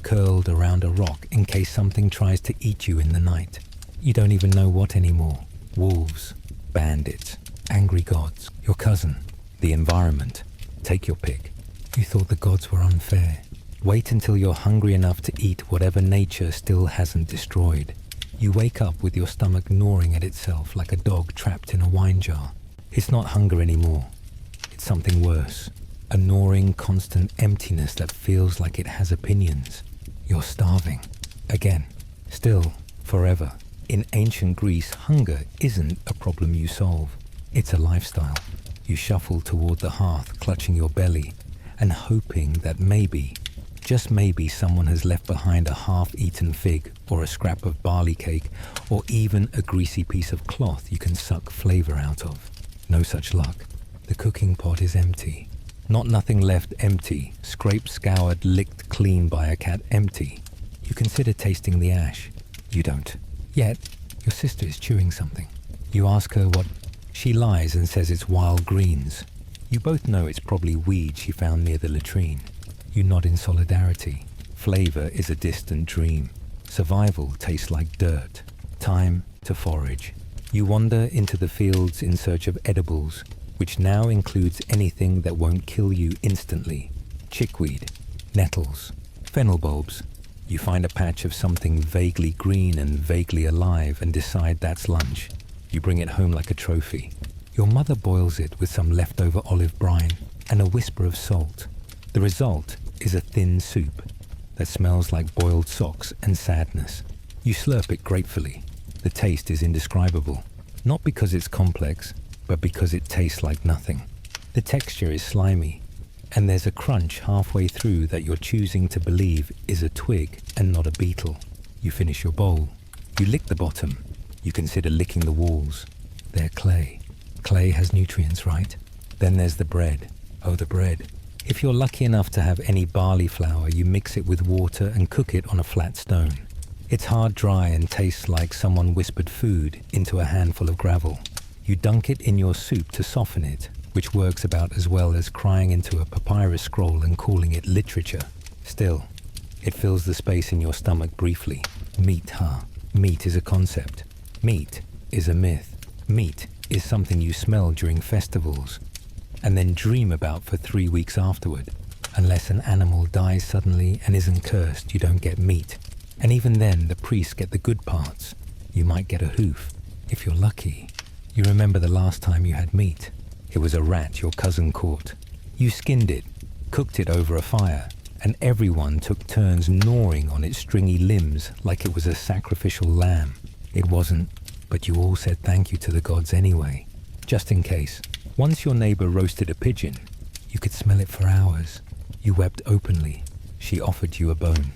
curled around a rock in case something tries to eat you in the night. You don't even know what anymore. Wolves, bandits, angry gods, your cousin, the environment. Take your pick. You thought the gods were unfair. Wait until you're hungry enough to eat whatever nature still hasn't destroyed. You wake up with your stomach gnawing at itself like a dog trapped in a wine jar. It's not hunger anymore. It's something worse. A gnawing, constant emptiness that feels like it has opinions. You're starving. Again. Still. Forever. In ancient Greece, hunger isn't a problem you solve. It's a lifestyle. You shuffle toward the hearth, clutching your belly, and hoping that maybe Just maybe someone has left behind a half-eaten fig or a scrap of barley cake or even a greasy piece of cloth you can suck flavor out of. No such luck. The cooking pot is empty. Not nothing left empty, scraped, scoured, licked clean by a cat empty. You consider tasting the ash. You don't. Yet, your sister is chewing something. You ask her what. She lies and says it's wild greens. You both know it's probably weed she found near the latrine. You nod in solidarity. Flavor is a distant dream. Survival tastes like dirt. Time to forage. You wander into the fields in search of edibles, which now includes anything that won't kill you instantly. Chickweed, nettles, fennel bulbs. You find a patch of something vaguely green and vaguely alive and decide that's lunch. You bring it home like a trophy. Your mother boils it with some leftover olive brine and a whisper of salt. The result is a thin soup that smells like boiled socks and sadness. You slurp it gratefully. The taste is indescribable, not because it's complex, but because it tastes like nothing. The texture is slimy, and there's a crunch halfway through that you're choosing to believe is a twig and not a beetle. You finish your bowl. You lick the bottom. You consider licking the walls. They're clay. Clay has nutrients, right? Then there's the bread. Oh, the bread. If you're lucky enough to have any barley flour, you mix it with water and cook it on a flat stone. It's hard dry and tastes like someone whispered food into a handful of gravel. You dunk it in your soup to soften it, which works about as well as crying into a papyrus scroll and calling it literature. Still, it fills the space in your stomach briefly. Meat, huh? Meat is a concept. Meat is a myth. Meat is something you smell during festivals and then dream about for 3 weeks afterward. Unless an animal dies suddenly and isn't cursed, you don't get meat. And even then, the priests get the good parts. You might get a hoof. If you're lucky, you remember the last time you had meat. It was a rat your cousin caught. You skinned it, cooked it over a fire, and everyone took turns gnawing on its stringy limbs like it was a sacrificial lamb. It wasn't, but you all said thank you to the gods anyway, just in case. Once your neighbor roasted a pigeon, you could smell it for hours. You wept openly. She offered you a bone.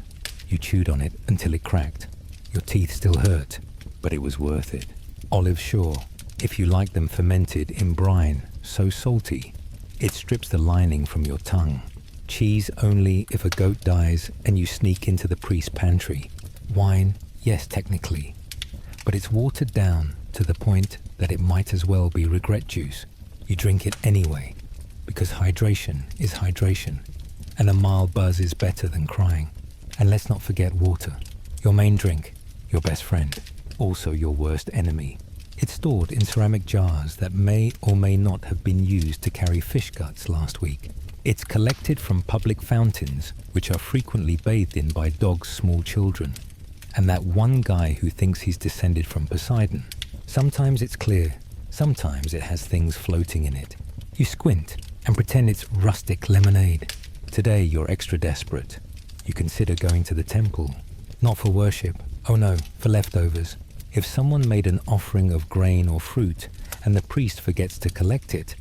You chewed on it until it cracked. Your teeth still hurt, but it was worth it. Olive Shaw, if you like them fermented in brine, so salty, it strips the lining from your tongue. Cheese only if a goat dies and you sneak into the priest's pantry. Wine, yes, technically, but it's watered down to the point that it might as well be regret juice. You drink it anyway, because hydration is hydration, and a mild buzz is better than crying. And let's not forget water, your main drink, your best friend, also your worst enemy. It's stored in ceramic jars that may or may not have been used to carry fish guts last week. It's collected from public fountains, which are frequently bathed in by dogs' small children. And that one guy who thinks he's descended from Poseidon. Sometimes it's clear, sometimes it has things floating in it. You squint and pretend it's rustic lemonade. Today you're extra desperate. You consider going to the temple, not for worship, oh no, for leftovers. If someone made an offering of grain or fruit and the priest forgets to collect it,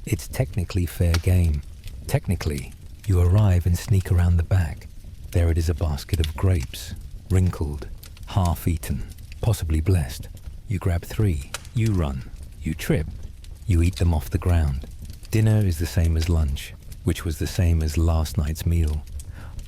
it's technically fair game. Technically, you arrive and sneak around the back. There it is, a basket of grapes, wrinkled, half-eaten, possibly blessed. You grab 3, you run, you trip, you eat them off the ground. Dinner is the same as lunch, which was the same as last night's meal.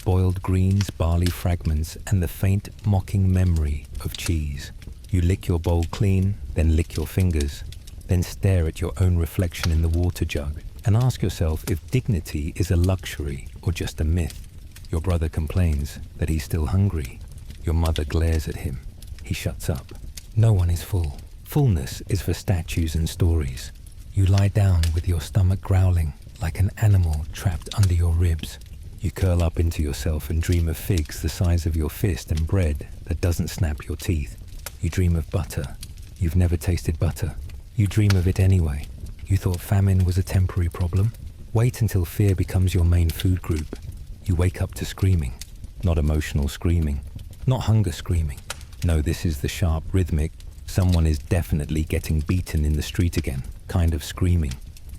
Boiled greens, barley fragments, and the faint, mocking memory of cheese. You lick your bowl clean, then lick your fingers, then stare at your own reflection in the water jug and ask yourself if dignity is a luxury or just a myth. Your brother complains that he's still hungry. Your mother glares at him. He shuts up. No one is full. Fullness is for statues and stories. You lie down with your stomach growling like an animal trapped under your ribs. You curl up into yourself and dream of figs the size of your fist and bread that doesn't snap your teeth. You dream of butter. You've never tasted butter. You dream of it anyway. You thought famine was a temporary problem? Wait until fear becomes your main food group. You wake up to screaming. Not emotional screaming. Not hunger screaming. No, this is the sharp, rhythmic, someone is definitely getting beaten in the street again kind of screaming.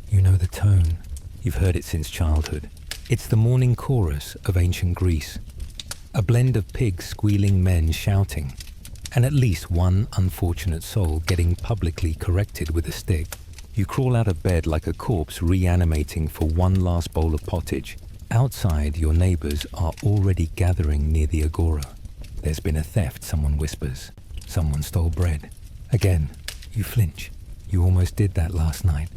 You know the tone. You've heard it since childhood. It's the morning chorus of ancient Greece. A blend of pigs squealing, men shouting, and at least one unfortunate soul getting publicly corrected with a stick. You crawl out of bed like a corpse reanimating for one last bowl of pottage. Outside, your neighbors are already gathering near the agora. There's been a theft, someone whispers. Someone stole bread. Again, you flinch. You almost did that last night.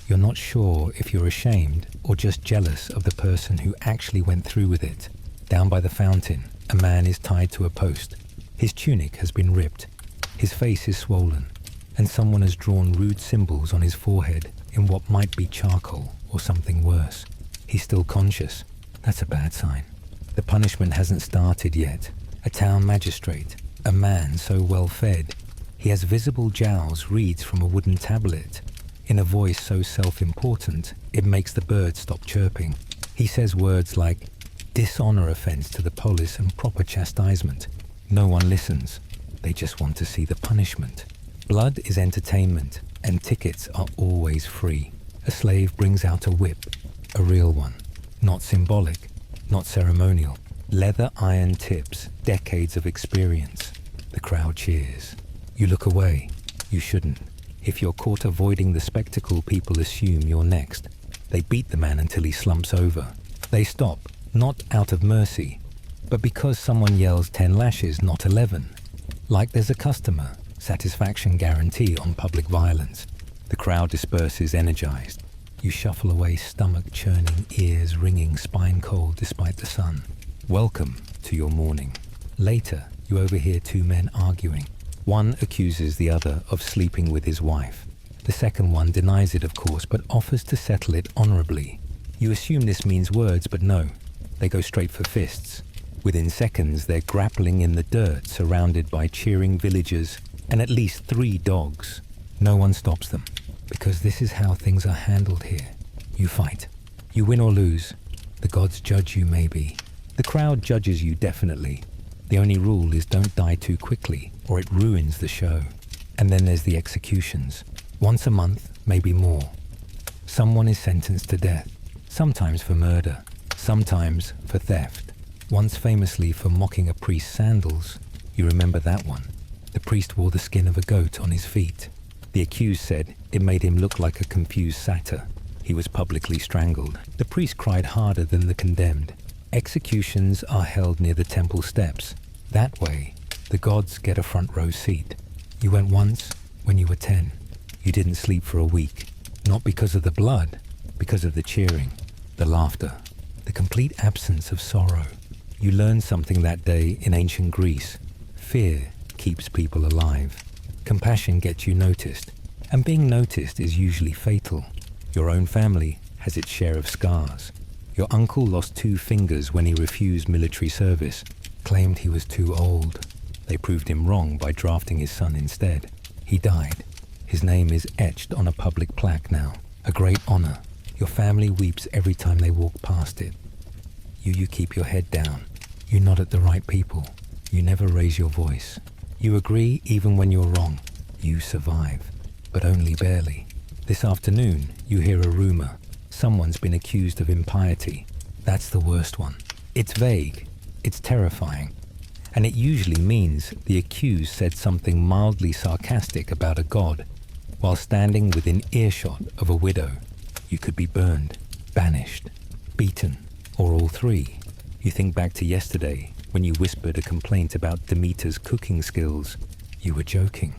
You're not sure if you're ashamed or just jealous of the person who actually went through with it. Down by the fountain, a man is tied to a post. His tunic has been ripped. His face is swollen, and someone has drawn rude symbols on his forehead in what might be charcoal or something worse. He's still conscious. That's a bad sign. The punishment hasn't started yet. A town magistrate, a man so well fed, he has visible jowls, reads from a wooden tablet. In a voice so self-important, it makes the birds stop chirping. He says words like, dishonor offense to the polis and proper chastisement. No one listens. They just want to see the punishment. Blood is entertainment, and tickets are always free. A slave brings out a whip, a real one. Not symbolic, not ceremonial. Leather iron tips, decades of experience. The crowd cheers. You look away. You shouldn't. If you're caught avoiding the spectacle, people assume you're next. They beat the man until he slumps over. They stop, not out of mercy, but because someone yells 10 lashes, not 11. Like there's a customer, satisfaction guarantee on public violence. The crowd disperses energized. You shuffle away, stomach churning, ears ringing, spine cold despite the sun. Welcome to your morning. Later, you overhear two men arguing. One accuses the other of sleeping with his wife. The second one denies it, of course, but offers to settle it honorably. You assume this means words, but no. They go straight for fists. Within seconds, they're grappling in the dirt, surrounded by cheering villagers and at least 3 dogs. No one stops them, because this is how things are handled here. You fight. You win or lose. The gods judge you, maybe. The crowd judges you, definitely. The only rule is don't die too quickly, or it ruins the show. And then there's the executions. Once a month, maybe more. Someone is sentenced to death, sometimes for murder, sometimes for theft. Once famously for mocking a priest's sandals. You remember that one? The priest wore the skin of a goat on his feet. The accused said it made him look like a confused satyr. He was publicly strangled. The priest cried harder than the condemned. Executions are held near the temple steps. That way, the gods get a front row seat. You went once when you were 10. You didn't sleep for a week. Not because of the blood, because of the cheering, the laughter, the complete absence of sorrow. You learned something that day in ancient Greece. Fear keeps people alive. Compassion gets you noticed, and being noticed is usually fatal. Your own family has its share of scars. Your uncle lost 2 fingers when he refused military service, claimed he was too old. They proved him wrong by drafting his son instead. He died. His name is etched on a public plaque now, a great honor. Your family weeps every time they walk past it. You keep your head down. You nod at the right people. You never raise your voice. You agree even when you're wrong. You survive, but only barely. This afternoon, you hear a rumor. Someone's been accused of impiety. That's the worst one. It's vague. It's terrifying. And it usually means the accused said something mildly sarcastic about a god while standing within earshot of a widow. You could be burned, banished, beaten, or all 3. You think back to yesterday when you whispered a complaint about Demeter's cooking skills. You were joking.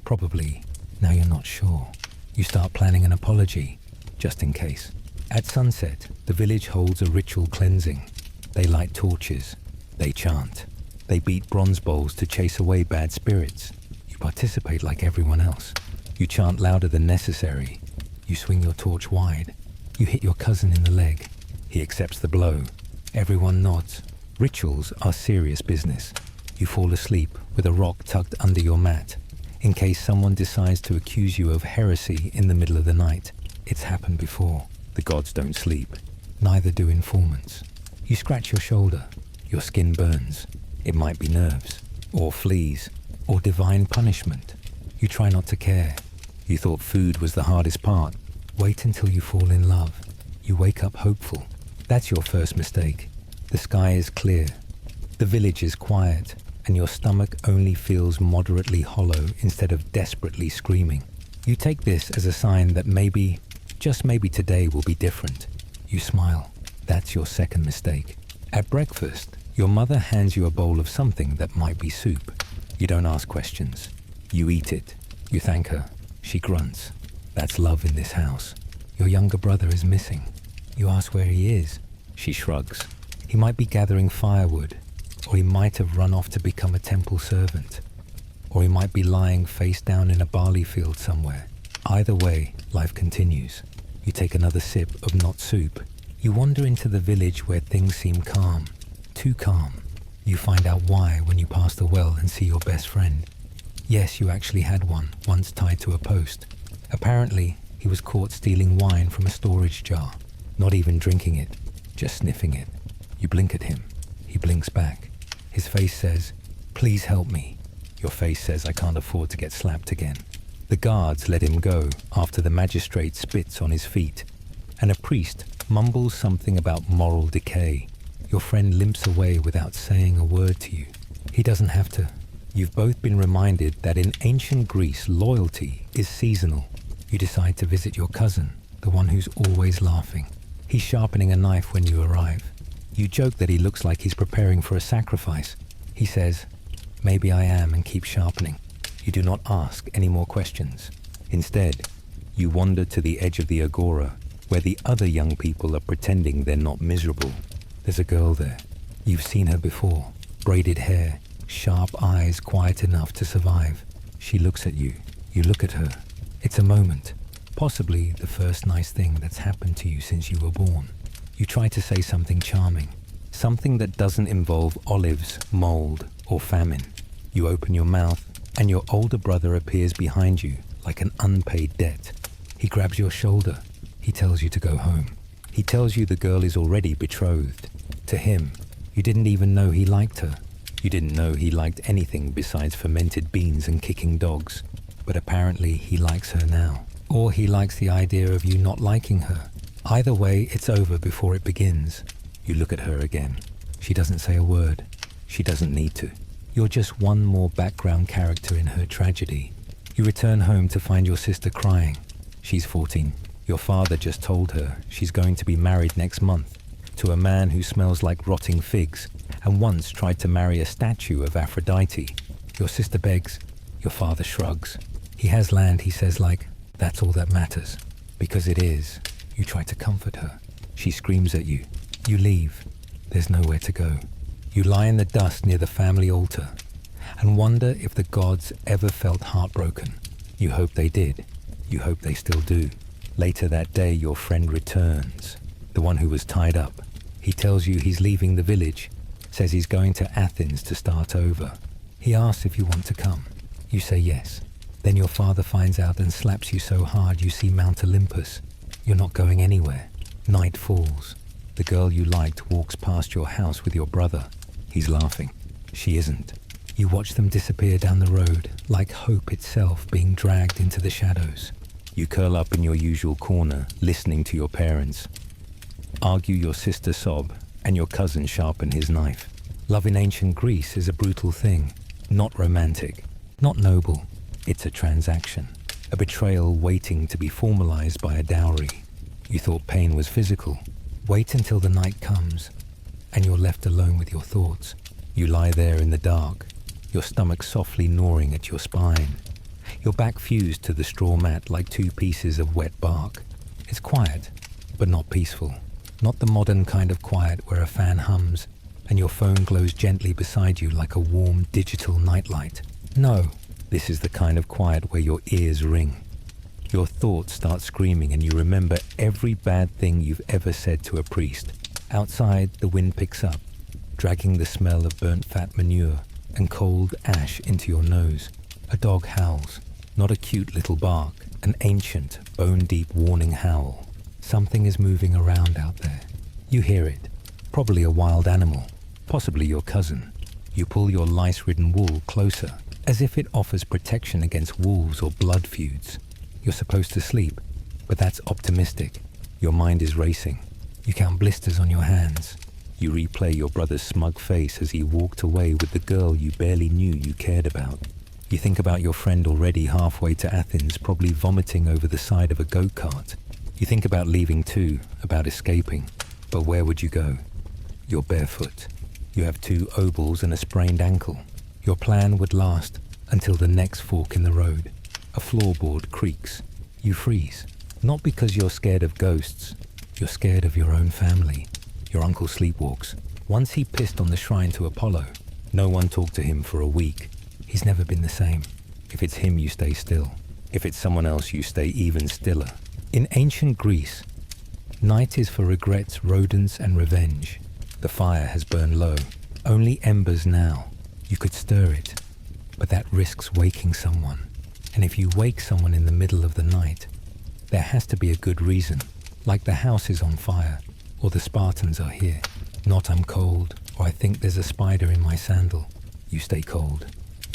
Probably. Now you're not sure. You start planning an apology, just in case. At sunset, the village holds a ritual cleansing. They light torches. They chant. They beat bronze bowls to chase away bad spirits. You participate like everyone else. You chant louder than necessary. You swing your torch wide. You hit your cousin in the leg. He accepts the blow. Everyone nods. Rituals are serious business. You fall asleep with a rock tucked under your mat, in case someone decides to accuse you of heresy in the middle of the night. It's happened before. The gods don't sleep. Neither do informants. You scratch your shoulder. Your skin burns. It might be nerves, or fleas, or divine punishment. You try not to care. You thought food was the hardest part. Wait until you fall in love. You wake up hopeful. That's your first mistake. The sky is clear. The village is quiet, and your stomach only feels moderately hollow instead of desperately screaming. You take this as a sign that maybe, just maybe today will be different. You smile. That's your second mistake. At breakfast, your mother hands you a bowl of something that might be soup. You don't ask questions. You eat it. You thank her. She grunts. That's love in this house. Your younger brother is missing. You ask where he is. She shrugs. He might be gathering firewood, or he might have run off to become a temple servant, or he might be lying face down in a barley field somewhere. Either way, life continues. You take another sip of not soup. You wander into the village where things seem calm. Too calm. You find out why when you pass the well and see your best friend. Yes, you actually had one, once tied to a post. Apparently, he was caught stealing wine from a storage jar. Not even drinking it, just sniffing it. You blink at him. He blinks back. His face says, "Please help me." Your face says, "I can't afford to get slapped again." The guards let him go after the magistrate spits on his feet, and a priest mumbles something about moral decay. Your friend limps away without saying a word to you. He doesn't have to. You've both been reminded that in ancient Greece, loyalty is seasonal. You decide to visit your cousin, the one who's always laughing. He's sharpening a knife when you arrive. You joke that he looks like he's preparing for a sacrifice. He says, "Maybe I am," and keeps sharpening. You do not ask any more questions. Instead, you wander to the edge of the agora, where the other young people are pretending they're not miserable. There's a girl there. You've seen her before. Braided hair, sharp eyes quiet enough to survive. She looks at you. You look at her. It's a moment. Possibly the first nice thing that's happened to you since you were born. You try to say something charming. Something that doesn't involve olives, mold, or famine. You open your mouth, and your older brother appears behind you like an unpaid debt. He grabs your shoulder. He tells you to go home. He tells you the girl is already betrothed. To him, you didn't even know he liked her. You didn't know he liked anything besides fermented beans and kicking dogs. But apparently he likes her now. Or he likes the idea of you not liking her. Either way, it's over before it begins. You look at her again. She doesn't say a word. She doesn't need to. You're just one more background character in her tragedy. You return home to find your sister crying. She's 14. Your father just told her she's going to be married next month to a man who smells like rotting figs and once tried to marry a statue of Aphrodite. Your sister begs. Your father shrugs. He has land, he says, like, "That's all that matters." Because it is. You try to comfort her. She screams at you. You leave. There's nowhere to go. You lie in the dust near the family altar and wonder if the gods ever felt heartbroken. You hope they did. You hope they still do. Later that day, your friend returns, the one who was tied up. He tells you he's leaving the village, says he's going to Athens to start over. He asks if you want to come. You say yes. Then your father finds out and slaps you so hard you see Mount Olympus. You're not going anywhere. Night falls. The girl you liked walks past your house with your brother. He's laughing. She isn't. You watch them disappear down the road, like hope itself being dragged into the shadows. You curl up in your usual corner, listening to your parents argue, your sister sob, and your cousin sharpen his knife. Love in ancient Greece is a brutal thing. Not romantic. Not noble. It's a transaction. A betrayal waiting to be formalized by a dowry. You thought pain was physical. Wait until the night comes, and you're left alone with your thoughts. You lie there in the dark, your stomach softly gnawing at your spine. Your back fused to the straw mat like two pieces of wet bark. It's quiet, but not peaceful. Not the modern kind of quiet where a fan hums and your phone glows gently beside you like a warm digital nightlight. No, this is the kind of quiet where your ears ring. Your thoughts start screaming and you remember every bad thing you've ever said to a priest. Outside, the wind picks up, dragging the smell of burnt fat manure and cold ash into your nose. A dog howls. Not a cute little bark, an ancient, bone-deep warning howl. Something is moving around out there. You hear it. Probably a wild animal. Possibly your cousin. You pull your lice-ridden wool closer, as if it offers protection against wolves or blood feuds. You're supposed to sleep, but that's optimistic. Your mind is racing. You count blisters on your hands. You replay your brother's smug face as he walked away with the girl you barely knew you cared about. You think about your friend already halfway to Athens, probably vomiting over the side of a go-kart. You think about leaving too, about escaping. But where would you go? You're barefoot. You have 2 obols and a sprained ankle. Your plan would last until the next fork in the road. A floorboard creaks. You freeze. Not because you're scared of ghosts. You're scared of your own family. Your uncle sleepwalks. Once he pissed on the shrine to Apollo. No one talked to him for a week. He's never been the same. If it's him, you stay still. If it's someone else, you stay even stiller. In ancient Greece, night is for regrets, rodents, and revenge. The fire has burned low. Only embers now. You could stir it, but that risks waking someone. And if you wake someone in the middle of the night, there has to be a good reason, like the house is on fire, or the Spartans are here. Not I'm cold, or I think there's a spider in my sandal. You stay cold.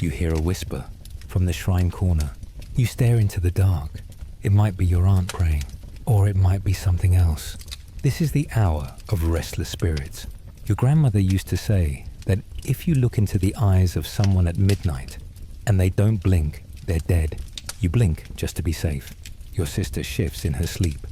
You hear a whisper from the shrine corner. You stare into the dark. It might be your aunt praying, or it might be something else. This is the hour of restless spirits. Your grandmother used to say that if you look into the eyes of someone at midnight and they don't blink, they're dead. You blink just to be safe. Your sister shifts in her sleep,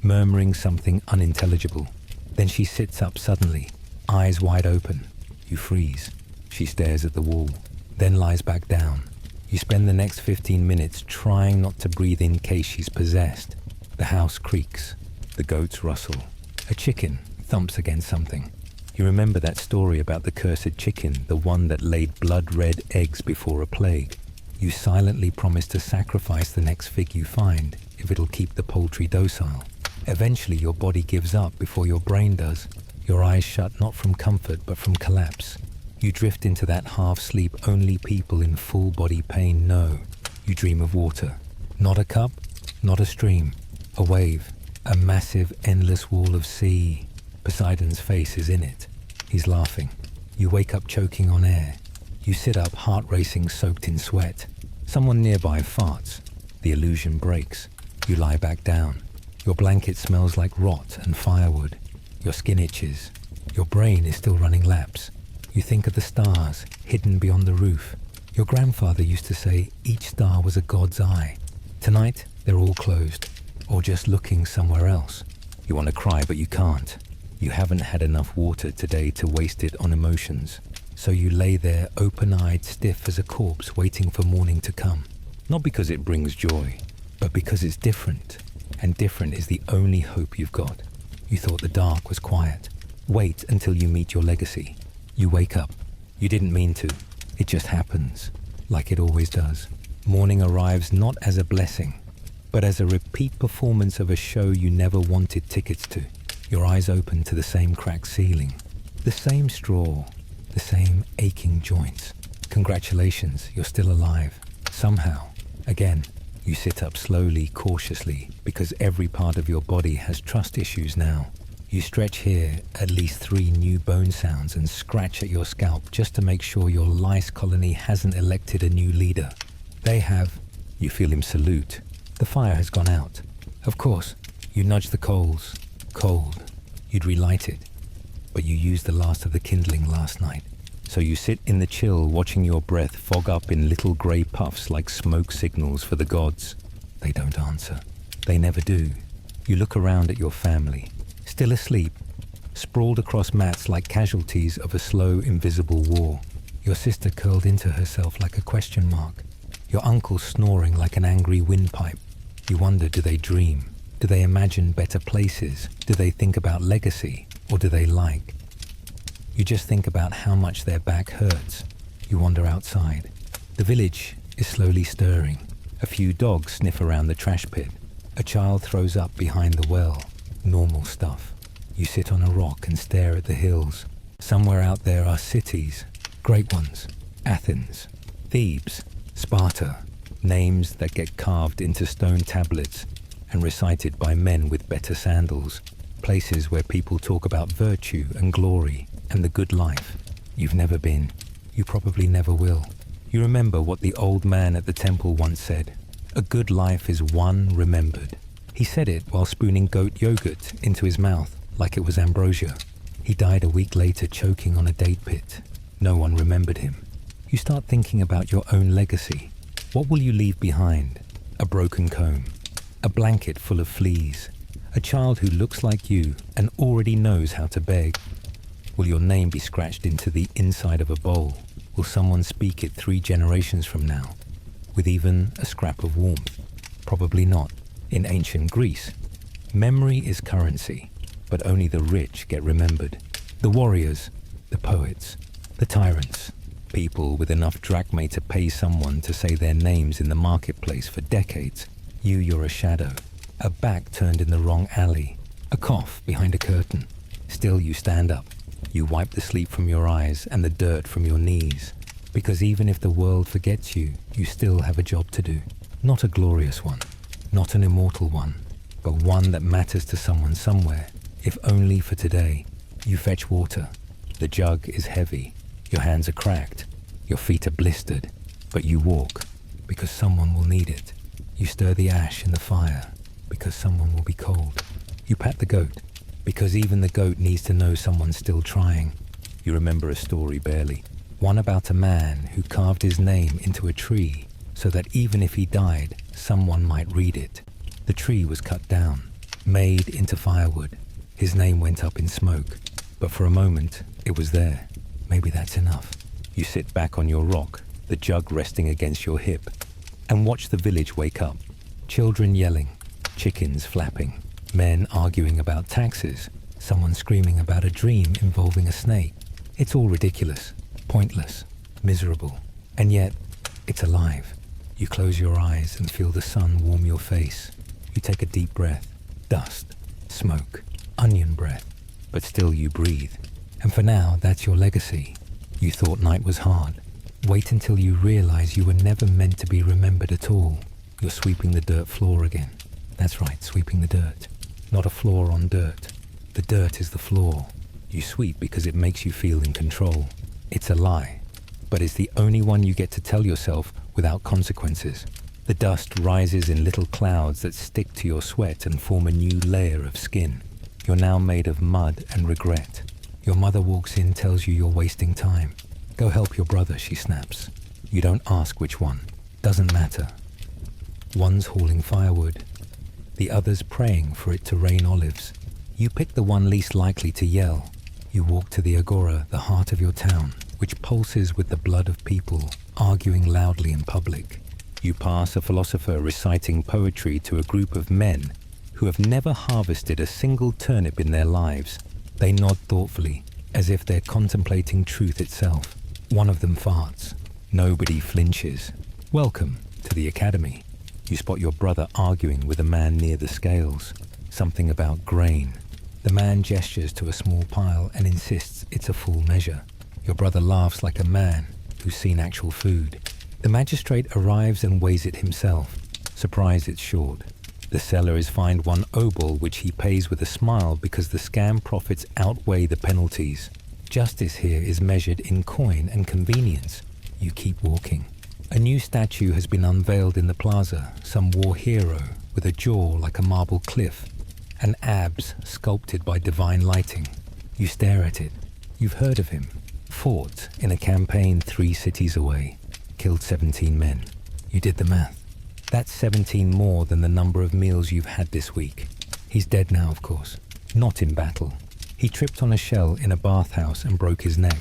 murmuring something unintelligible. Then she sits up suddenly, eyes wide open. You freeze. She stares at the wall, then lies back down. You spend the next 15 minutes trying not to breathe in case she's possessed. The house creaks. The goats rustle. A chicken thumps against something. You remember that story about the cursed chicken, the one that laid blood-red eggs before a plague. You silently promise to sacrifice the next fig you find if it'll keep the poultry docile. Eventually your body gives up before your brain does. Your eyes shut not from comfort but from collapse. You drift into that half-sleep only people in full-body pain know. You dream of water. Not a cup, not a stream. A wave. A massive, endless wall of sea. Poseidon's face is in it. He's laughing. You wake up choking on air. You sit up, heart racing, soaked in sweat. Someone nearby farts. The illusion breaks. You lie back down. Your blanket smells like rot and firewood. Your skin itches. Your brain is still running laps. You think of the stars hidden beyond the roof. Your grandfather used to say each star was a god's eye. Tonight, they're all closed, or just looking somewhere else. You want to cry, but you can't. You haven't had enough water today to waste it on emotions. So you lay there open-eyed, stiff as a corpse, waiting for morning to come. Not because it brings joy, but because it's different. And different is the only hope you've got. You thought the dark was quiet. Wait until you meet your legacy. You wake up. You didn't mean to. It just happens, like it always does. Morning arrives not as a blessing, but as a repeat performance of a show you never wanted tickets to. Your eyes open to the same cracked ceiling, the same straw, the same aching joints. Congratulations, you're still alive. Somehow, again, you sit up slowly, cautiously, because every part of your body has trust issues now. You stretch here at least 3 new bone sounds and scratch at your scalp just to make sure your lice colony hasn't elected a new leader. They have. You feel him salute. The fire has gone out. Of course, you nudge the coals. Cold. You'd relight it. But you used the last of the kindling last night. So you sit in the chill watching your breath fog up in little grey puffs like smoke signals for the gods. They don't answer. They never do. You look around at your family. Still asleep, sprawled across mats like casualties of a slow, invisible war. Your sister curled into herself like a question mark. Your uncle snoring like an angry windpipe. You wonder, do they dream? Do they imagine better places? Do they think about legacy? Or do they like? You just think about how much their back hurts. You wander outside. The village is slowly stirring. A few dogs sniff around the trash pit. A child throws up behind the well. Normal stuff. You sit on a rock and stare at the hills. Somewhere out there are cities. Great ones. Athens. Thebes. Sparta. Names that get carved into stone tablets and recited by men with better sandals. Places where people talk about virtue and glory and the good life. You've never been. You probably never will. You remember what the old man at the temple once said. A good life is one remembered. He said it while spooning goat yogurt into his mouth. like it was ambrosia. He died a week later choking on a date pit. No one remembered him. You start thinking about your own legacy. What will you leave behind? A broken comb, a blanket full of fleas, a child who looks like you and already knows how to beg. Will your name be scratched into the inside of a bowl? Will someone speak it 3 generations from now, with even a scrap of warmth? Probably not. In ancient Greece, memory is currency, but only the rich get remembered. The warriors, the poets, the tyrants, people with enough drachmae to pay someone to say their names in the marketplace for decades. You're a shadow, a back turned in the wrong alley, a cough behind a curtain. Still you stand up. You wipe the sleep from your eyes and the dirt from your knees, because even if the world forgets you, you still have a job to do. Not a glorious one, not an immortal one, but one that matters to someone somewhere, if only for today. You fetch water. The jug is heavy. Your hands are cracked. Your feet are blistered. But you walk, because someone will need it. You stir the ash in the fire, because someone will be cold. You pat the goat, because even the goat needs to know someone's still trying. You remember a story barely. One about a man who carved his name into a tree so that even if he died, someone might read it. The tree was cut down, made into firewood. His name went up in smoke, but for a moment it was there. Maybe that's enough. You sit back on your rock, the jug resting against your hip, and watch the village wake up. Children yelling, chickens flapping, men arguing about taxes, someone screaming about a dream involving a snake. It's all ridiculous, pointless, miserable, and yet it's alive. You close your eyes and feel the sun warm your face. You take a deep breath. Dust, smoke, onion breath, but still you breathe. And for now, that's your legacy. You thought night was hard. Wait until you realize you were never meant to be remembered at all. You're sweeping the dirt floor again. That's right, sweeping the dirt. Not a floor on dirt. The dirt is the floor. You sweep because it makes you feel in control. It's a lie, but it's the only one you get to tell yourself without consequences. The dust rises in little clouds that stick to your sweat and form a new layer of skin. You're now made of mud and regret. Your mother walks in, tells you you're wasting time. Go help your brother, she snaps. You don't ask which one. Doesn't matter. One's hauling firewood. The other's praying for it to rain olives. You pick the one least likely to yell. You walk to the agora, the heart of your town, which pulses with the blood of people, arguing loudly in public. You pass a philosopher reciting poetry to a group of men who have never harvested a single turnip in their lives. They nod thoughtfully, as if they're contemplating truth itself. One of them farts. Nobody flinches. Welcome to the academy. You spot your brother arguing with a man near the scales. Something about grain. The man gestures to a small pile and insists it's a full measure. Your brother laughs like a man who's seen actual food. The magistrate arrives and weighs it himself. Surprised it's short. The seller is fined 1 obol, which he pays with a smile because the scam profits outweigh the penalties. Justice here is measured in coin and convenience. You keep walking. A new statue has been unveiled in the plaza, some war hero with a jaw like a marble cliff, and abs sculpted by divine lighting. You stare at it. You've heard of him. Fought in a campaign 3 cities away. Killed 17 men. You did the math. That's 17 more than the number of meals you've had this week. He's dead now, of course. Not in battle. He tripped on a shell in a bathhouse and broke his neck.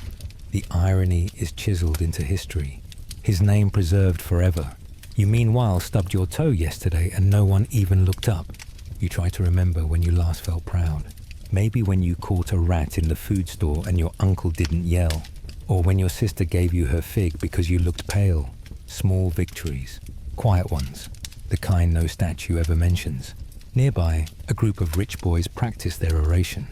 The irony is chiseled into history. His name preserved forever. You meanwhile stubbed your toe yesterday and no one even looked up. You try to remember when you last felt proud. Maybe when you caught a rat in the food store and your uncle didn't yell. Or when your sister gave you her fig because you looked pale. Small victories. Quiet ones. The kind no statue ever mentions. Nearby, a group of rich boys practice their oration.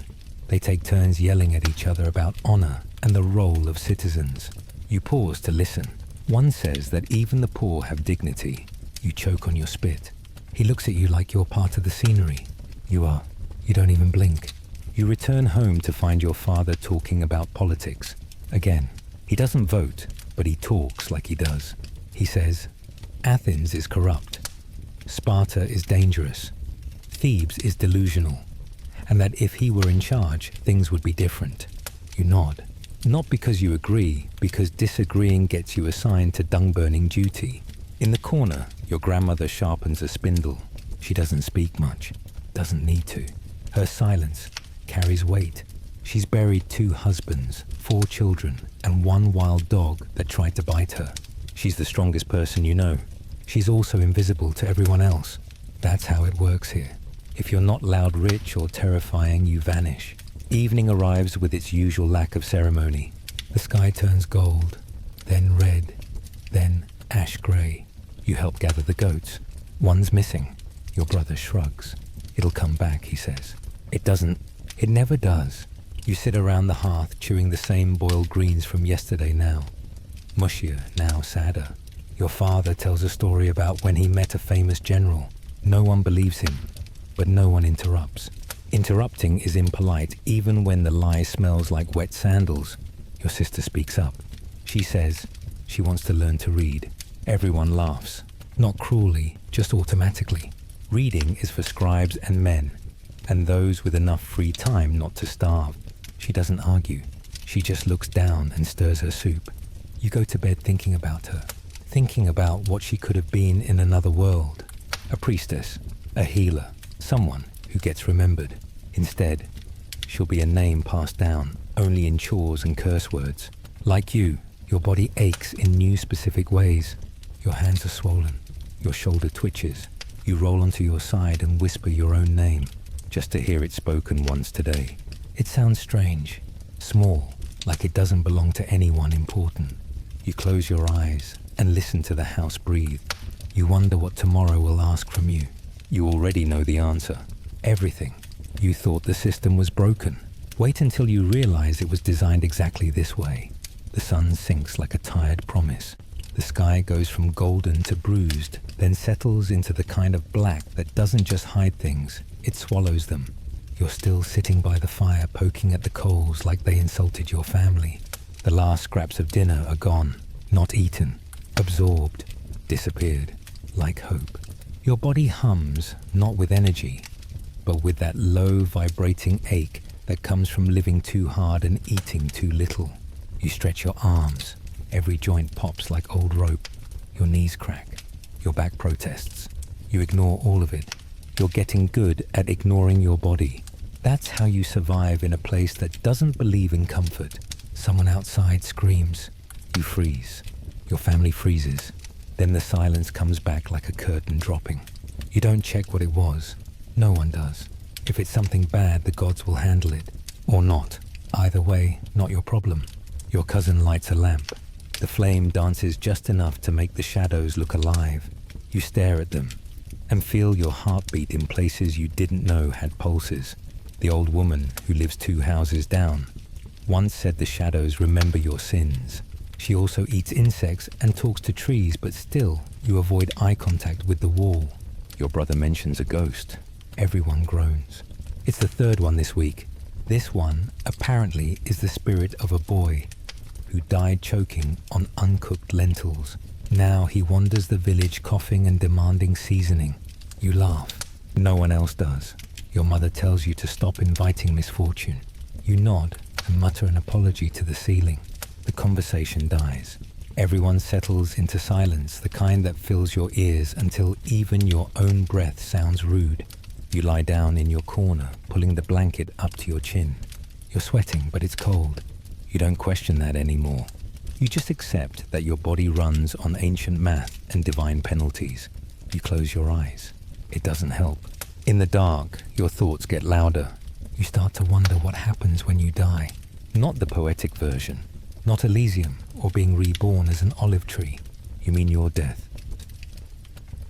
They take turns yelling at each other about honor and the role of citizens. You pause to listen. One says that even the poor have dignity. You choke on your spit. He looks at you like you're part of the scenery. You are. You don't even blink. You return home to find your father talking about politics. Again, he doesn't vote, but he talks like he does. He says, Athens is corrupt. Sparta is dangerous. Thebes is delusional. and that if he were in charge, things would be different. You nod. Not because you agree, because disagreeing gets you assigned to dung-burning duty. In the corner, your grandmother sharpens a spindle. She doesn't speak much, doesn't need to. Her silence carries weight. She's buried 2 husbands, 4 children, and 1 wild dog that tried to bite her. She's the strongest person you know. She's also invisible to everyone else. That's how it works here. If you're not loud, rich, or terrifying, you vanish. Evening arrives with its usual lack of ceremony. The sky turns gold, then red, then ash grey. You help gather the goats. One's missing. Your brother shrugs. It'll come back, he says. It doesn't. It never does. You sit around the hearth chewing the same boiled greens from yesterday now. Mushier, now sadder. Your father tells a story about when he met a famous general. No one believes him, but no one interrupts. Interrupting is impolite even when the lie smells like wet sandals. Your sister speaks up. She says she wants to learn to read. Everyone laughs. Not cruelly, just automatically. Reading is for scribes and men, and those with enough free time not to starve. She doesn't argue. She just looks down and stirs her soup. You go to bed thinking about her, thinking about what she could have been in another world. A priestess, a healer, someone who gets remembered. Instead, she'll be a name passed down only in chores and curse words. Like you, your body aches in new specific ways. Your hands are swollen, your shoulder twitches. You roll onto your side and whisper your own name, just to hear it spoken once today. It sounds strange, small, like it doesn't belong to anyone important. You close your eyes and listen to the house breathe. You wonder what tomorrow will ask from you. You already know the answer. Everything. You thought the system was broken. Wait until you realize it was designed exactly this way. The sun sinks like a tired promise. The sky goes from golden to bruised, then settles into the kind of black that doesn't just hide things, it swallows them. You're still sitting by the fire poking at the coals like they insulted your family. The last scraps of dinner are gone, not eaten, absorbed, disappeared, like hope. Your body hums, not with energy, but with that low vibrating ache that comes from living too hard and eating too little. You stretch your arms. Every joint pops like old rope. Your knees crack. Your back protests. You ignore all of it. You're getting good at ignoring your body. That's how you survive in a place that doesn't believe in comfort. Someone outside screams. You freeze. Your family freezes. Then the silence comes back like a curtain dropping. You don't check what it was. No one does. If it's something bad, the gods will handle it. Or not. Either way, not your problem. Your cousin lights a lamp. The flame dances just enough to make the shadows look alive. You stare at them and feel your heartbeat in places you didn't know had pulses. The old woman who lives 2 houses down once said the shadows remember your sins. She also eats insects and talks to trees, but still, you avoid eye contact with the wall. Your brother mentions a ghost. Everyone groans. It's the 3rd one this week. This one, apparently, is the spirit of a boy who died choking on uncooked lentils. Now he wanders the village coughing and demanding seasoning. You laugh. No one else does. Your mother tells you to stop inviting misfortune. You nod and mutter an apology to the ceiling. The conversation dies. Everyone settles into silence, the kind that fills your ears until even your own breath sounds rude. You lie down in your corner, pulling the blanket up to your chin. You're sweating, but it's cold. You don't question that anymore. You just accept that your body runs on ancient math and divine penalties. You close your eyes. It doesn't help. In the dark, your thoughts get louder. You start to wonder what happens when you die. Not the poetic version. Not Elysium or being reborn as an olive tree. You mean your death.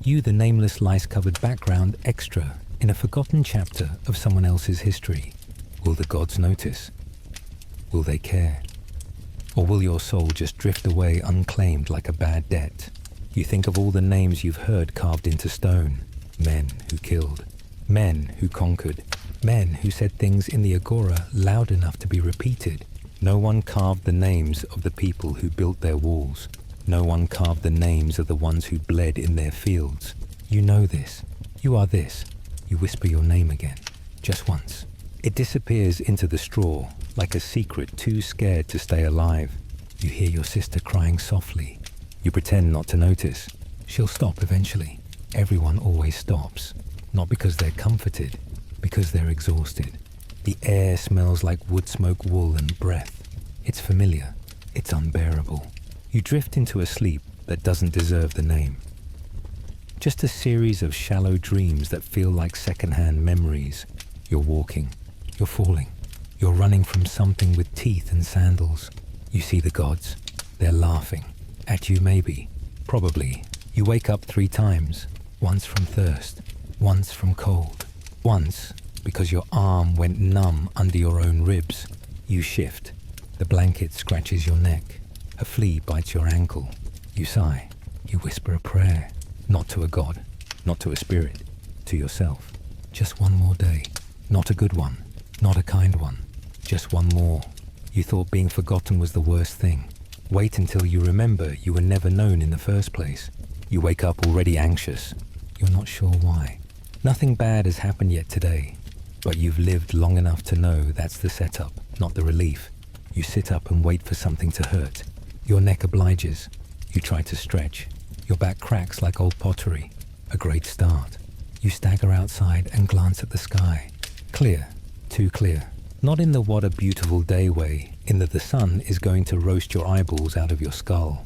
You, the nameless lice-covered background extra in a forgotten chapter of someone else's history. Will the gods notice? Will they care? Or will your soul just drift away unclaimed like a bad debt? You think of all the names you've heard carved into stone. Men who killed. Men who conquered. Men who said things in the agora loud enough to be repeated. No one carved the names of the people who built their walls. No one carved the names of the ones who bled in their fields. You know this. You are this. You whisper your name again. Just once. It disappears into the straw, like a secret too scared to stay alive. You hear your sister crying softly. You pretend not to notice. She'll stop eventually. Everyone always stops. Not because they're comforted, because they're exhausted. The air smells like wood smoke, wool and breath. It's familiar. It's unbearable. You drift into a sleep that doesn't deserve the name. Just a series of shallow dreams that feel like second-hand memories. You're walking. You're falling. You're running from something with teeth and sandals. You see the gods. They're laughing. At you maybe. Probably. You wake up 3 times. Once from thirst. Once from cold. Once because your arm went numb under your own ribs. You shift. The blanket scratches your neck. A flea bites your ankle. You sigh. You whisper a prayer. Not to a god. Not to a spirit. To yourself. Just one more day. Not a good one. Not a kind one. Just one more. You thought being forgotten was the worst thing. Wait until you remember you were never known in the first place. You wake up already anxious. You're not sure why. Nothing bad has happened yet today, but you've lived long enough to know that's the setup, not the relief. You sit up and wait for something to hurt. Your neck obliges. You try to stretch. Your back cracks like old pottery. A great start. You stagger outside and glance at the sky. Clear. Too clear. Not in the what a beautiful day way, in that the sun is going to roast your eyeballs out of your skull.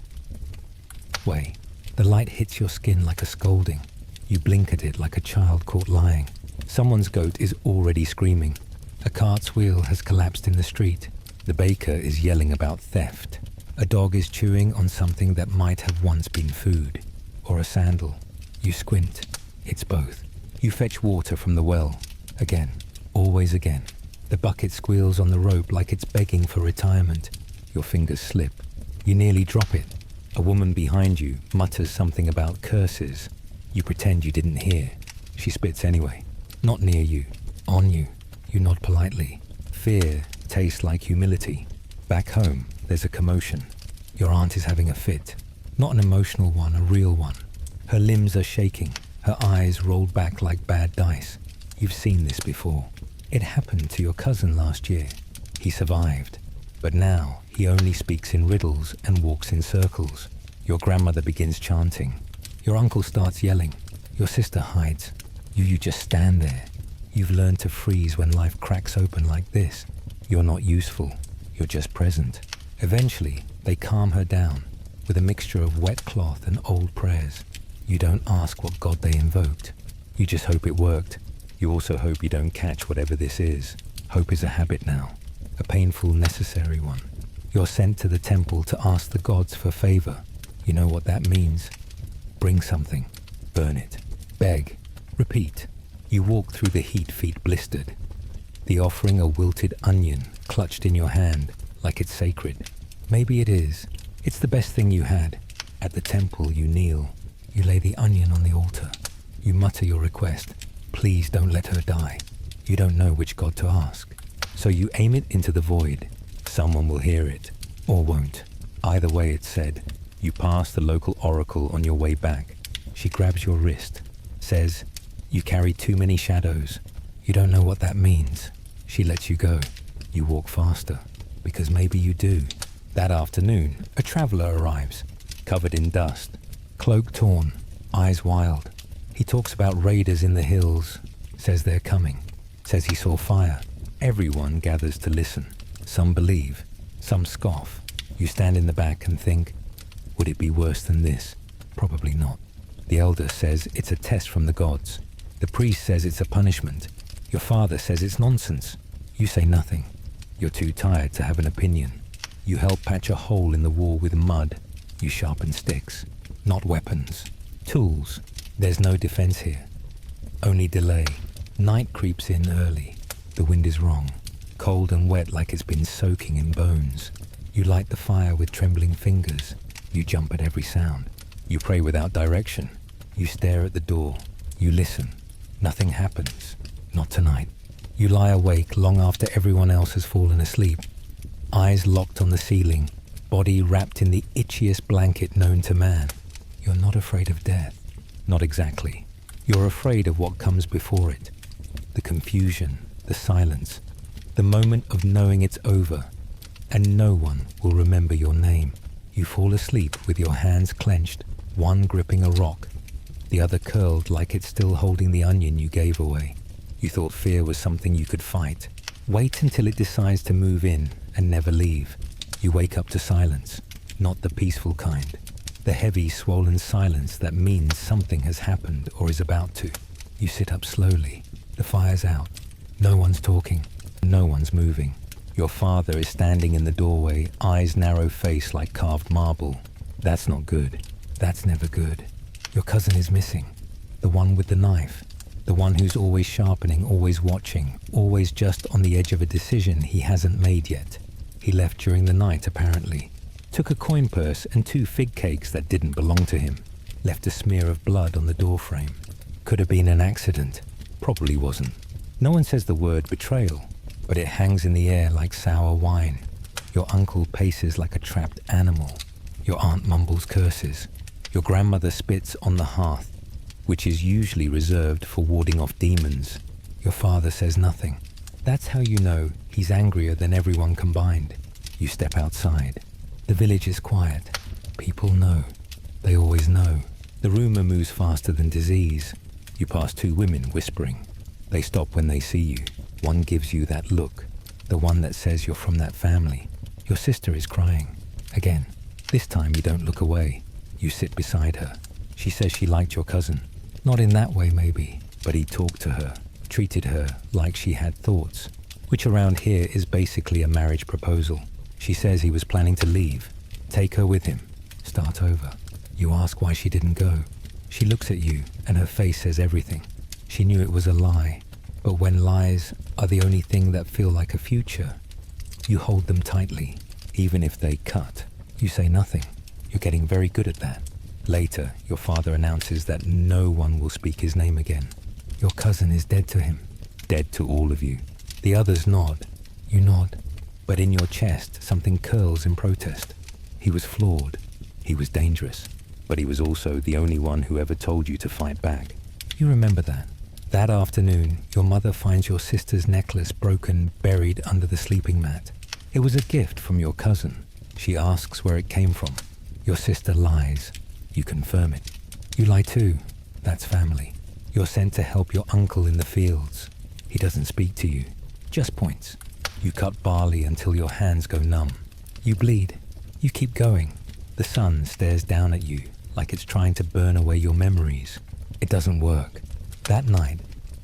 Way. The light hits your skin like a scolding. You blink at it like a child caught lying. Someone's goat is already screaming. A cart's wheel has collapsed in the street. The baker is yelling about theft. A dog is chewing on something that might have once been food. Or a sandal. You squint. It's both. You fetch water from the well. Again. Always again. The bucket squeals on the rope like it's begging for retirement. Your fingers slip. You nearly drop it. A woman behind you mutters something about curses. You pretend you didn't hear. She spits anyway. Not near you. On you. You nod politely. Fear tastes like humility. Back home, there's a commotion. Your aunt is having a fit. Not an emotional one, a real one. Her limbs are shaking. Her eyes rolled back like bad dice. You've seen this before. It happened to your cousin last year. He survived. But now he only speaks in riddles and walks in circles. Your grandmother begins chanting. Your uncle starts yelling. Your sister hides. You just stand there. You've learned to freeze when life cracks open like this. You're not useful. You're just present. Eventually, they calm her down with a mixture of wet cloth and old prayers. You don't ask what god they invoked. You just hope it worked. You also hope you don't catch whatever this is. Hope is a habit now. A painful, necessary one. You're sent to the temple to ask the gods for favor. You know what that means. Bring something. Burn it. Beg. Repeat. You walk through the heat, feet blistered. The offering a wilted onion clutched in your hand like it's sacred. Maybe it is. It's the best thing you had. At the temple you kneel. You lay the onion on the altar. You mutter your request. Please don't let her die. You don't know which god to ask. So you aim it into the void. Someone will hear it. Or won't. Either way it's said. You pass the local oracle on your way back. She grabs your wrist. Says, you carry too many shadows. You don't know what that means. She lets you go. You walk faster. Because maybe you do. That afternoon, a traveler arrives. Covered in dust. Cloak torn. Eyes wild. He talks about raiders in the hills. Says they're coming. Says he saw fire. Everyone gathers to listen. Some believe. Some scoff. You stand in the back and think, would it be worse than this? Probably not. The elder says it's a test from the gods. The priest says it's a punishment. Your father says it's nonsense. You say nothing. You're too tired to have an opinion. You help patch a hole in the wall with mud. You sharpen sticks. Not weapons. Tools. There's no defense here. Only delay. Night creeps in early. The wind is wrong. Cold and wet like it's been soaking in bones. You light the fire with trembling fingers. You jump at every sound. You pray without direction. You stare at the door. You listen. Nothing happens. Not tonight. You lie awake long after everyone else has fallen asleep. Eyes locked on the ceiling. Body wrapped in the itchiest blanket known to man. You're not afraid of death. Not exactly. You're afraid of what comes before it. The confusion, the silence, The moment of knowing it's over, and no one will remember your name. You fall asleep with your hands clenched, one gripping a rock, the other curled like it's still holding the onion you gave away. You thought fear was something you could fight. Wait until it decides to move in and never leave. You wake up to silence, not the peaceful kind. The heavy, swollen silence that means something has happened or is about to. You sit up slowly. The fire's out. No one's talking. No one's moving. Your father is standing in the doorway, eyes narrow face like carved marble. That's not good. That's never good. Your cousin is missing. The one with the knife. The one who's always sharpening, always watching, always just on the edge of a decision he hasn't made yet. He left during the night, apparently. Took a coin purse and 2 fig cakes that didn't belong to him. Left a smear of blood on the doorframe. Could have been an accident. Probably wasn't. No one says the word betrayal, but it hangs in the air like sour wine. Your uncle paces like a trapped animal. Your aunt mumbles curses. Your grandmother spits on the hearth, which is usually reserved for warding off demons. Your father says nothing. That's how you know he's angrier than everyone combined. You step outside. The village is quiet. People know. They always know. The rumor moves faster than disease. You pass 2 women whispering. They stop when they see you. One gives you that look, the one that says you're from that family. Your sister is crying. Again. This time you don't look away. You sit beside her. She says she liked your cousin. Not in that way maybe, but he talked to her, treated her like she had thoughts, which around here is basically a marriage proposal. She says he was planning to leave, take her with him, start over. You ask why she didn't go. She looks at you and her face says everything. She knew it was a lie, but when lies are the only thing that feel like a future, you hold them tightly, even if they cut. You say nothing. You're getting very good at that. Later, your father announces that no one will speak his name again. Your cousin is dead to him. Dead to all of you. The others nod. You nod. But in your chest, something curls in protest. He was flawed. He was dangerous. But he was also the only one who ever told you to fight back. You remember that. That afternoon, your mother finds your sister's necklace broken, buried under the sleeping mat. It was a gift from your cousin. She asks where it came from. Your sister lies. You confirm it. You lie too. That's family. You're sent to help your uncle in the fields. He doesn't speak to you. Just points. You cut barley until your hands go numb. You bleed. You keep going. The sun stares down at you like it's trying to burn away your memories. It doesn't work. That night,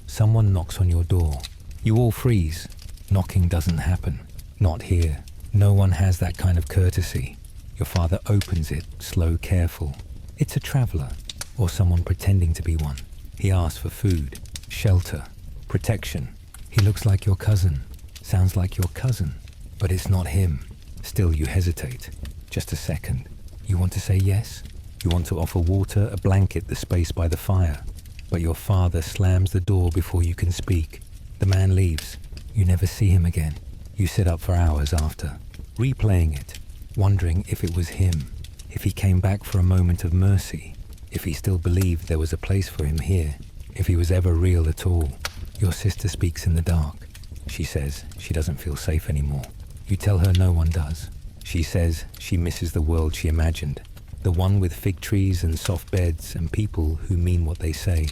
someone knocks on your door. You all freeze. Knocking doesn't happen. Not here. No one has that kind of courtesy. Your father opens it, slow, careful. It's a traveler, or someone pretending to be one. He asks for food, shelter, protection. He looks like your cousin, sounds like your cousin, but it's not him. Still you hesitate. Just a second. You want to say yes? You want to offer water, a blanket, the space by the fire. But your father slams the door before you can speak. The man leaves. You never see him again. You sit up for hours after, replaying it, wondering if it was him, if he came back for a moment of mercy, if he still believed there was a place for him here, if he was ever real at all. Your sister speaks in the dark. She says she doesn't feel safe anymore. You tell her no one does. She says she misses the world she imagined, the one with fig trees and soft beds and people who mean what they say.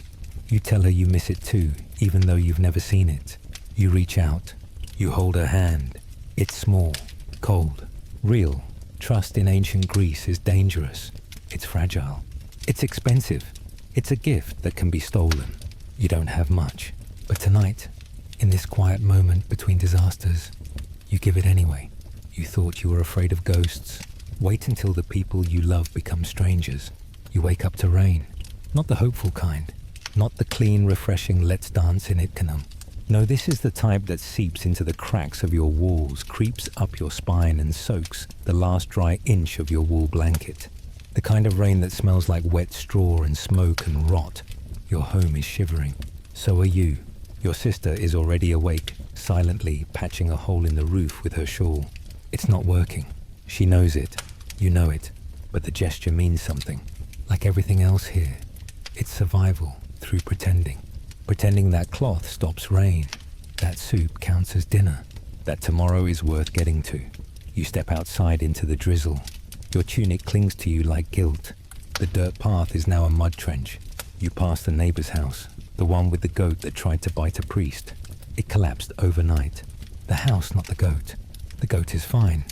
You tell her you miss it too, even though you've never seen it. You reach out. You hold her hand. It's small, cold, real. Trust in ancient Greece is dangerous. It's fragile. It's expensive. It's a gift that can be stolen. You don't have much. But tonight, in this quiet moment between disasters, you give it anyway. You thought you were afraid of ghosts. Wait until the people you love become strangers. You wake up to rain. Not the hopeful kind. Not the clean, refreshing let's dance in Itcanum. No, this is the type that seeps into the cracks of your walls, creeps up your spine and soaks the last dry inch of your wool blanket. The kind of rain that smells like wet straw and smoke and rot. Your home is shivering. So are you. Your sister is already awake, silently patching a hole in the roof with her shawl. It's not working. She knows it. You know it. But the gesture means something. Like everything else here, it's survival through pretending. Pretending that cloth stops rain, that soup counts as dinner, that tomorrow is worth getting to. You step outside into the drizzle. Your tunic clings to you like guilt. The dirt path is now a mud trench. You pass the neighbor's house, the one with the goat that tried to bite a priest. It collapsed overnight. The house, not the goat. The goat is fine,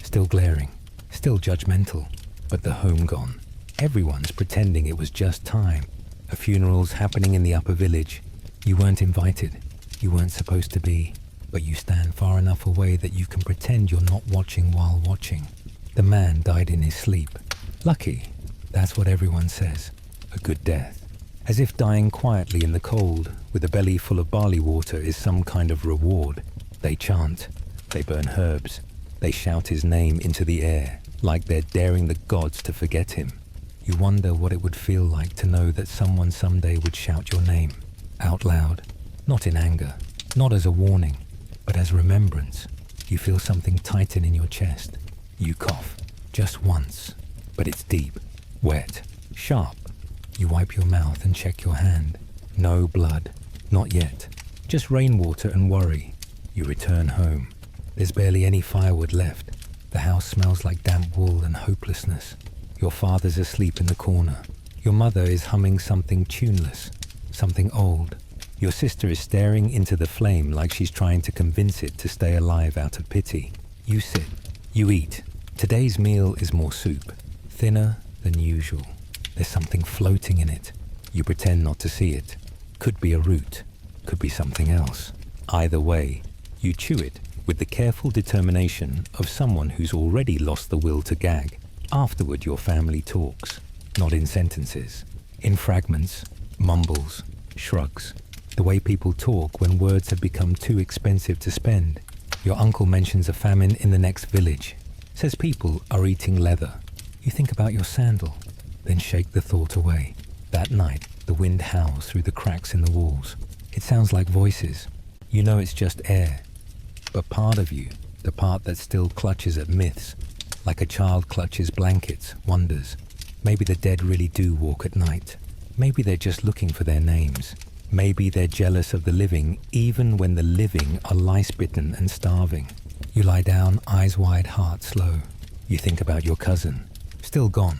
still glaring, still judgmental, but the home gone. Everyone's pretending it was just time. A funeral's happening in the upper village. You weren't invited. You weren't supposed to be, but you stand far enough away that you can pretend you're not watching while watching. The man died in his sleep. Lucky, that's what everyone says. A good death. As if dying quietly in the cold, with a belly full of barley water, is some kind of reward. They chant. They burn herbs. They shout his name into the air, like they're daring the gods to forget him. You wonder what it would feel like to know that someone someday would shout your name, out loud, not in anger, not as a warning, but as remembrance. You feel something tighten in your chest. You cough, just once, but it's deep, wet, sharp. You wipe your mouth and check your hand. No blood, not yet, just rainwater and worry. You return home. There's barely any firewood left. The house smells like damp wool and hopelessness. Your father's asleep in the corner. Your mother is humming something tuneless, something old. Your sister is staring into the flame like she's trying to convince it to stay alive out of pity. You sit. You eat. Today's meal is more soup, thinner than usual. There's something floating in it. You pretend not to see it. Could be a root, could be something else. Either way, you chew it with the careful determination of someone who's already lost the will to gag. Afterward, your family talks, not in sentences, in fragments, mumbles, shrugs. The way people talk when words have become too expensive to spend. Your uncle mentions a famine in the next village, says people are eating leather. You think about your sandal, then shake the thought away. That night, the wind howls through the cracks in the walls. It sounds like voices. You know it's just air. But part of you, the part that still clutches at myths, like a child clutches blankets, wonders. Maybe the dead really do walk at night. Maybe they're just looking for their names. Maybe they're jealous of the living, even when the living are lice-bitten and starving. You lie down, eyes wide, heart slow. You think about your cousin, still gone.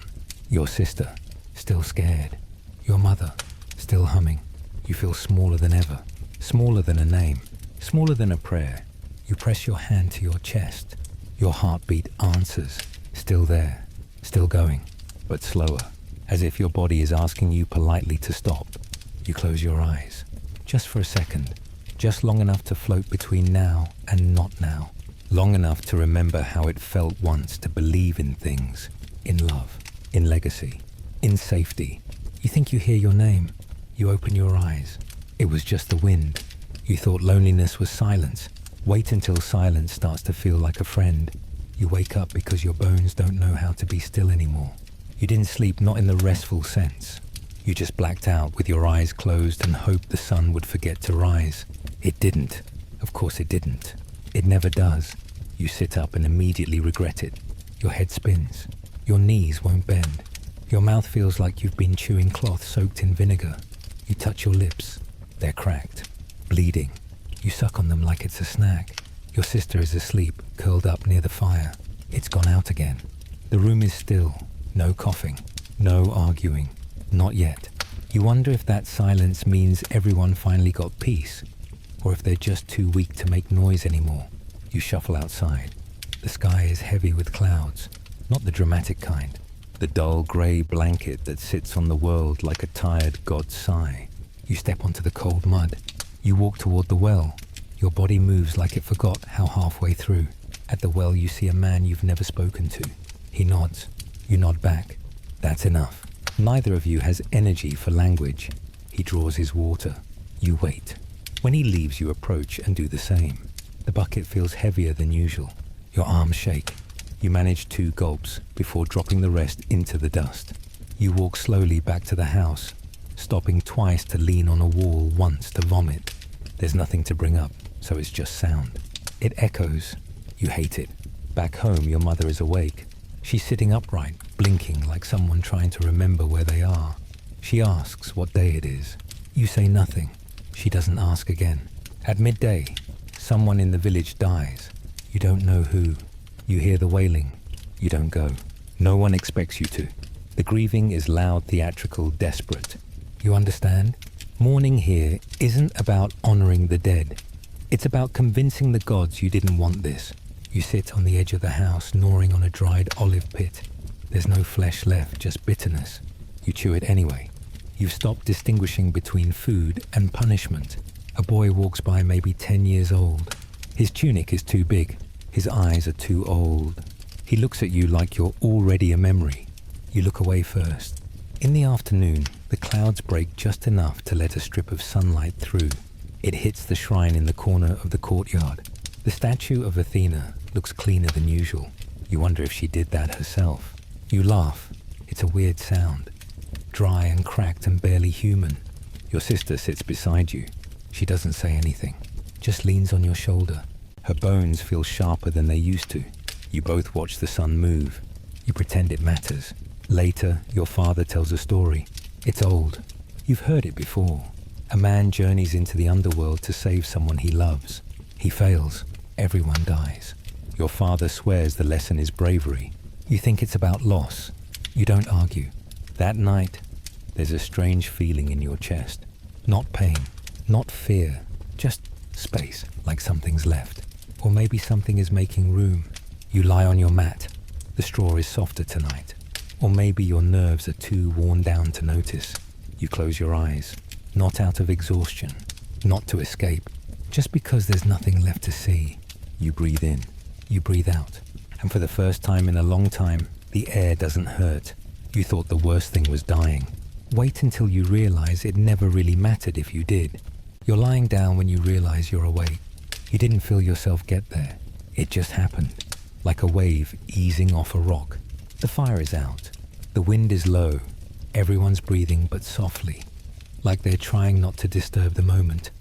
Your sister, still scared. Your mother, still humming. You feel smaller than ever, smaller than a name, smaller than a prayer. You press your hand to your chest. Your heartbeat answers, still there, still going, but slower, as if your body is asking you politely to stop. You close your eyes, just for a second, just long enough to float between now and not now, long enough to remember how it felt once to believe in things, in love, in legacy, in safety. You think you hear your name. You open your eyes. It was just the wind. You thought loneliness was silence. Wait until silence starts to feel like a friend. You wake up because your bones don't know how to be still anymore. You didn't sleep, not in the restful sense. You just blacked out with your eyes closed and hoped the sun would forget to rise. It didn't. Of course it didn't. It never does. You sit up and immediately regret it. Your head spins. Your knees won't bend. Your mouth feels like you've been chewing cloth soaked in vinegar. You touch your lips. They're cracked, bleeding. You suck on them like it's a snack. Your sister is asleep, curled up near the fire. It's gone out again. The room is still. No coughing. No arguing. Not yet. You wonder if that silence means everyone finally got peace, or if they're just too weak to make noise anymore. You shuffle outside. The sky is heavy with clouds, not the dramatic kind. The dull grey blanket that sits on the world like a tired god's sigh. You step onto the cold mud. You walk toward the well. Your body moves like it forgot how halfway through. At the well you see a man you've never spoken to. He nods. You nod back. That's enough. Neither of you has energy for language. He draws his water. You wait. When he leaves, you approach and do the same. The bucket feels heavier than usual. Your arms shake. You manage 2 gulps before dropping the rest into the dust. You walk slowly back to the house, stopping twice to lean on a wall, once to vomit. There's nothing to bring up, so it's just sound. It echoes. You hate it. Back home, your mother is awake. She's sitting upright, blinking like someone trying to remember where they are. She asks what day it is. You say nothing. She doesn't ask again. At midday, Someone in the village dies. You don't know who. You hear the wailing. You don't go. No one expects you to. The grieving is loud, theatrical, desperate. You understand? Mourning here isn't about honoring the dead. It's about convincing the gods you didn't want this. You sit on the edge of the house, gnawing on a dried olive pit. There's no flesh left, just bitterness. You chew it anyway. You've stopped distinguishing between food and punishment. A boy walks by, maybe 10 years old. His tunic is too big. His eyes are too old. He looks at you like you're already a memory. You look away first. In the afternoon, the clouds break just enough to let a strip of sunlight through. It hits the shrine in the corner of the courtyard. The statue of Athena looks cleaner than usual. You wonder if she did that herself. You laugh. It's a weird sound. Dry and cracked and barely human. Your sister sits beside you. She doesn't say anything, just leans on your shoulder. Her bones feel sharper than they used to. You both watch the sun move. You pretend it matters. Later, your father tells a story. It's old. You've heard it before. A man journeys into the underworld to save someone he loves. He fails. Everyone dies. Your father swears the lesson is bravery. You think it's about loss. You don't argue. That night, there's a strange feeling in your chest. Not pain, not fear, just space, like something's left. Or maybe something is making room. You lie on your mat. The straw is softer tonight. Or maybe your nerves are too worn down to notice. You close your eyes, not out of exhaustion, not to escape, just because there's nothing left to see. You breathe in, you breathe out, and for the first time in a long time, the air doesn't hurt. You thought the worst thing was dying. Wait until you realize it never really mattered if you did. You're lying down when you realize you're awake. You didn't feel yourself get there. It just happened, like a wave easing off a rock. The fire is out. The wind is low. Everyone's breathing but softly, like they're trying not to disturb the moment.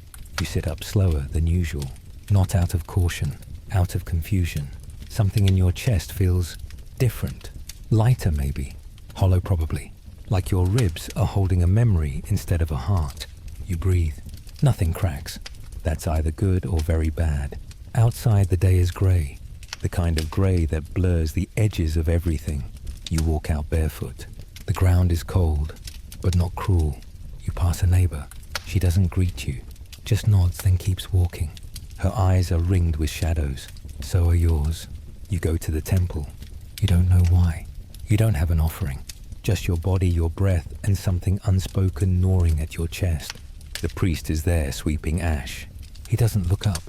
You sit up slower than usual, not out of caution, out of confusion. Something in your chest feels different, lighter maybe, hollow probably, like your ribs are holding a memory instead of a heart. You breathe. Nothing cracks. That's either good or very bad. Outside the day is grey, the kind of grey that blurs the edges of everything. You walk out barefoot. The ground is cold, but not cruel. You pass a neighbor. She doesn't greet you, just nods, then keeps walking. Her eyes are ringed with shadows. So are yours. You go to the temple. You don't know why. You don't have an offering. Just your body, your breath, and something unspoken gnawing at your chest. The priest is there sweeping ash. He doesn't look up.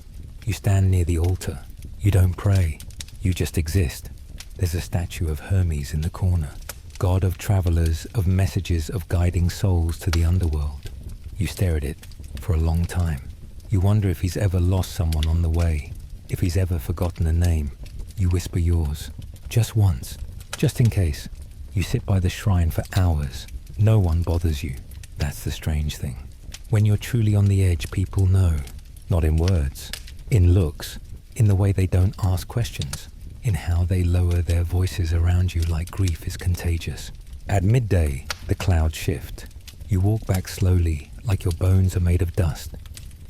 You stand near the altar. You don't pray. You just exist. There's a statue of Hermes in the corner. God of travelers, of messages, of guiding souls to the underworld. You stare at it for a long time. You wonder if he's ever lost someone on the way, if he's ever forgotten a name. You whisper yours, just once, just in case. You sit by the shrine for hours. No one bothers you. That's the strange thing. When you're truly on the edge, people know. Not in words, in looks, in the way they don't ask questions, in how they lower their voices around you like grief is contagious. At midday, the clouds shift. You walk back slowly, like your bones are made of dust,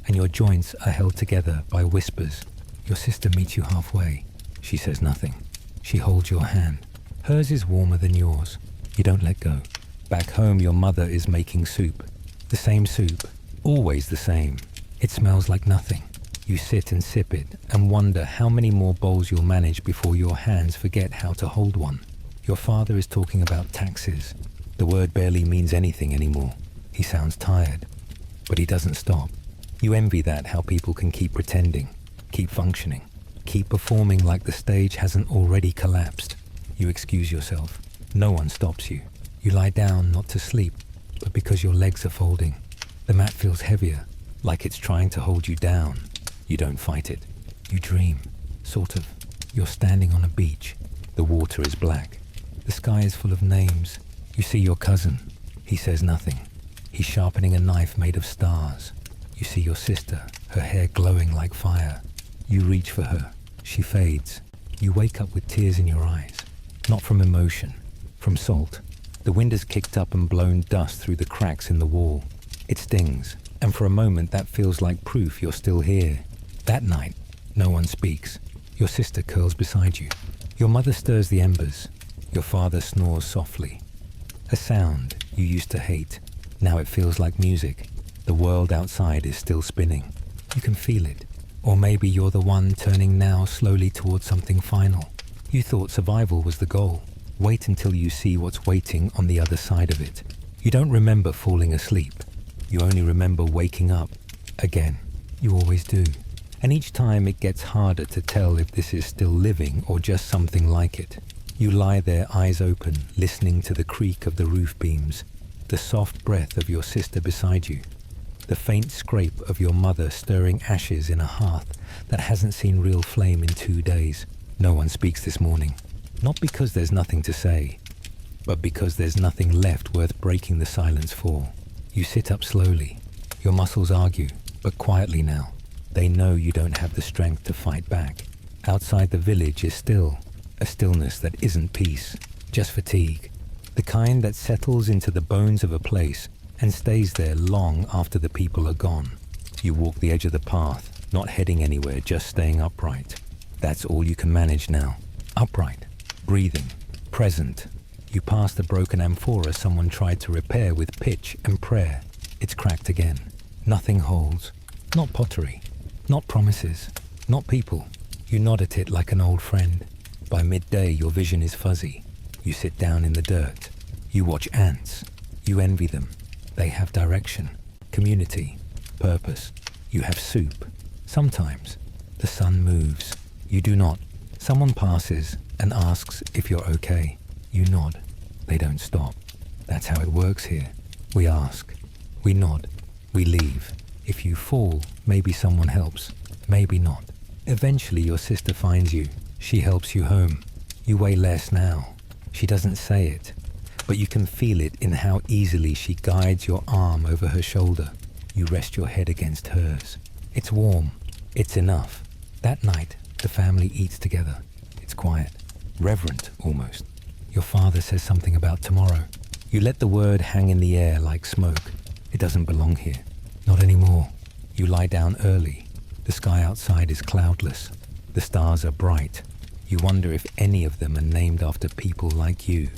and your joints are held together by whispers. Your sister meets you halfway. She says nothing. She holds your hand. Hers is warmer than yours. You don't let go. Back home, your mother is making soup. The same soup, always the same. It smells like nothing. You sit and sip it and wonder how many more bowls you'll manage before your hands forget how to hold one. Your father is talking about taxes. The word barely means anything anymore. He sounds tired, but he doesn't stop. You envy that, how people can keep pretending, keep functioning, keep performing like the stage hasn't already collapsed. You excuse yourself. No one stops you. You lie down not to sleep, but because your legs are folding. The mat feels heavier, like it's trying to hold you down. You don't fight it. You dream, sort of. You're standing on a beach. The water is black. The sky is full of names. You see your cousin. He says nothing. He's sharpening a knife made of stars. You see your sister, her hair glowing like fire. You reach for her. She fades. You wake up with tears in your eyes. Not from emotion, from salt. The wind has kicked up and blown dust through the cracks in the wall. It stings, and for a moment that feels like proof you're still here. That night, no one speaks. Your sister curls beside you. Your mother stirs the embers. Your father snores softly. A sound you used to hate. Now it feels like music. The world outside is still spinning. You can feel it. Or maybe you're the one turning now slowly towards something final. You thought survival was the goal. Wait until you see what's waiting on the other side of it. You don't remember falling asleep. You only remember waking up again. You always do. And each time it gets harder to tell if this is still living or just something like it. You lie there, eyes open, listening to the creak of the roof beams, the soft breath of your sister beside you, the faint scrape of your mother stirring ashes in a hearth that hasn't seen real flame in 2 days. No one speaks this morning. Not because there's nothing to say, but because there's nothing left worth breaking the silence for. You sit up slowly. Your muscles argue, but quietly now. They know you don't have the strength to fight back. Outside the village is still, a stillness that isn't peace, just fatigue. The kind that settles into the bones of a place and stays there long after the people are gone. You walk the edge of the path, not heading anywhere, just staying upright. That's all you can manage now. Upright, breathing, present. You pass the broken amphora someone tried to repair with pitch and prayer. It's cracked again. Nothing holds. Not pottery. Not promises. Not people. You nod at it like an old friend. By midday, your vision is fuzzy. You sit down in the dirt. You watch ants. You envy them. They have direction, community, purpose. You have soup. Sometimes the sun moves. You do not. Someone passes and asks if you're okay. You nod. They don't stop. That's how it works here. We ask. We nod. We leave. If you fall, maybe someone helps. Maybe not. Eventually your sister finds you. She helps you home. You weigh less now. She doesn't say it, but you can feel it in how easily she guides your arm over her shoulder. You rest your head against hers. It's warm. It's enough. That night, the family eats together. It's quiet. Reverent, almost. Your father says something about tomorrow. You let the word hang in the air like smoke. It doesn't belong here. Not anymore. You lie down early. The sky outside is cloudless. The stars are bright. You wonder if any of them are named after people like you.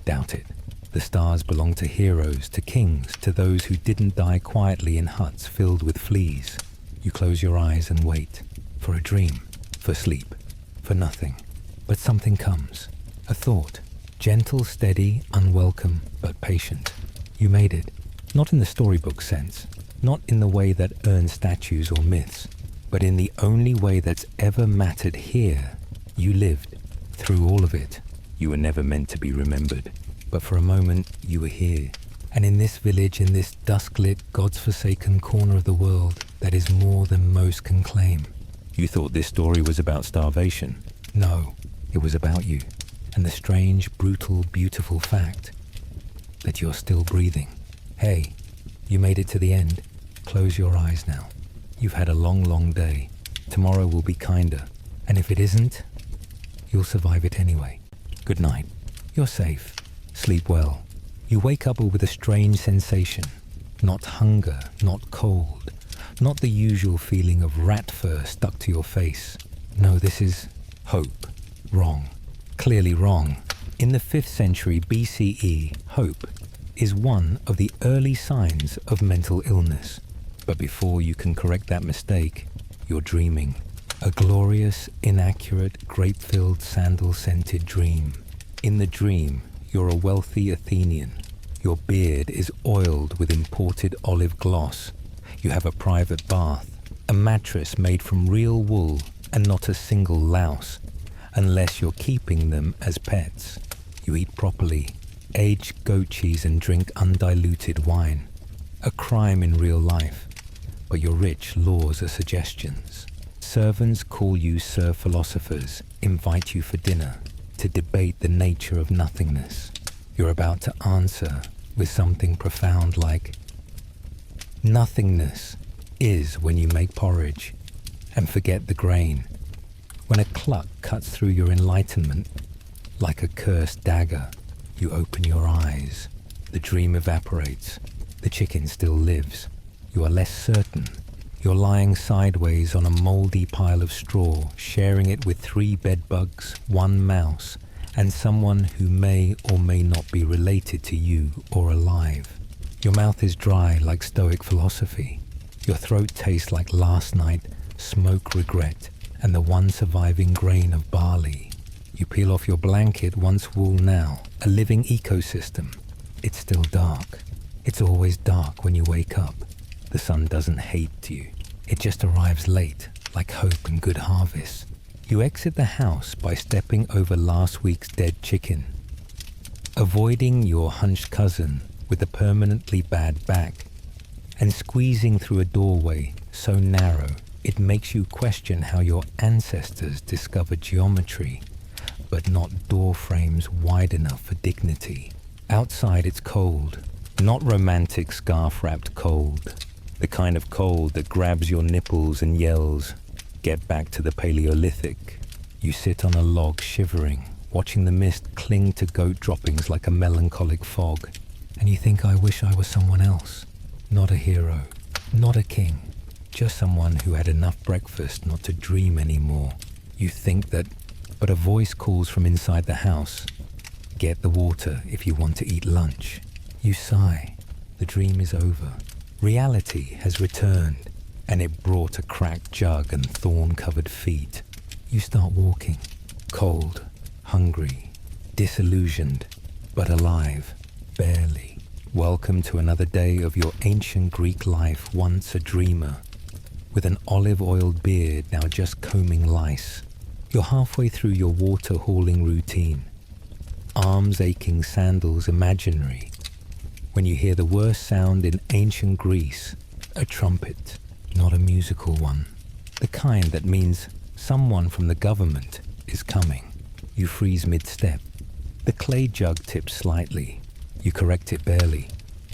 Doubt it. The stars belong to heroes, to kings, to those who didn't die quietly in huts filled with fleas. You close your eyes and wait. For a dream. For sleep. For nothing. But something comes. A thought. Gentle, steady, unwelcome, but patient. You made it. Not in the storybook sense. Not in the way that earns statues or myths. But in the only way that's ever mattered here. You lived. Through all of it. You were never meant to be remembered. But for a moment, you were here. And in this village, in this dusk-lit, God's-forsaken corner of the world, that is more than most can claim. You thought this story was about starvation. No, it was about you. And the strange, brutal, beautiful fact that you're still breathing. Hey, you made it to the end. Close your eyes now. You've had a long, long day. Tomorrow will be kinder. And if it isn't, you'll survive it anyway. Good night. You're safe. Sleep well. You wake up with a strange sensation. Not hunger, not cold. Not the usual feeling of rat fur stuck to your face. No, this is hope. Wrong. Clearly wrong. In the 5th century BCE, hope is one of the early signs of mental illness. But before you can correct that mistake, you're dreaming. A glorious, inaccurate, grape-filled, sandal-scented dream. In the dream, you're a wealthy Athenian. Your beard is oiled with imported olive gloss. You have a private bath, a mattress made from real wool and not a single louse, unless you're keeping them as pets. You eat properly, aged goat cheese and drink undiluted wine. A crime in real life, but your rich laws are suggestions. Servants call you Sir Philosophers, invite you for dinner, to debate the nature of nothingness. You're about to answer with something profound like, nothingness is when you make porridge and forget the grain. When a cluck cuts through your enlightenment like a cursed dagger, you open your eyes. The dream evaporates. The chicken still lives. You are less certain. You're lying sideways on a mouldy pile of straw, sharing it with 3 bedbugs, 1 mouse, and someone who may or may not be related to you or alive. Your mouth is dry like Stoic philosophy. Your throat tastes like last night, smoke regret, and the one surviving grain of barley. You peel off your blanket, once wool now, a living ecosystem. It's still dark. It's always dark when you wake up. The sun doesn't hate you. It just arrives late, like hope and good harvest. You exit the house by stepping over last week's dead chicken, avoiding your hunched cousin with a permanently bad back, and squeezing through a doorway so narrow it makes you question how your ancestors discovered geometry, but not door frames wide enough for dignity. Outside it's cold, not romantic scarf-wrapped cold, the kind of cold that grabs your nipples and yells, "Get back to the Paleolithic." You sit on a log shivering, watching the mist cling to goat droppings like a melancholic fog, and you think, I wish I was someone else. Not a hero, not a king, just someone who had enough breakfast not to dream anymore. You think that, but a voice calls from inside the house, "Get the water if you want to eat lunch." You sigh. The dream is over. Reality has returned, and it brought a cracked jug and thorn-covered feet. You start walking, cold, hungry, disillusioned, but alive, barely. Welcome to another day of your ancient Greek life, once a dreamer, with an olive-oiled beard now just combing lice. You're halfway through your water-hauling routine, arms aching, sandals imaginary, when you hear the worst sound in ancient Greece, a trumpet, not a musical one, the kind that means someone from the government is coming. You freeze mid-step. The clay jug tips slightly. You correct it barely.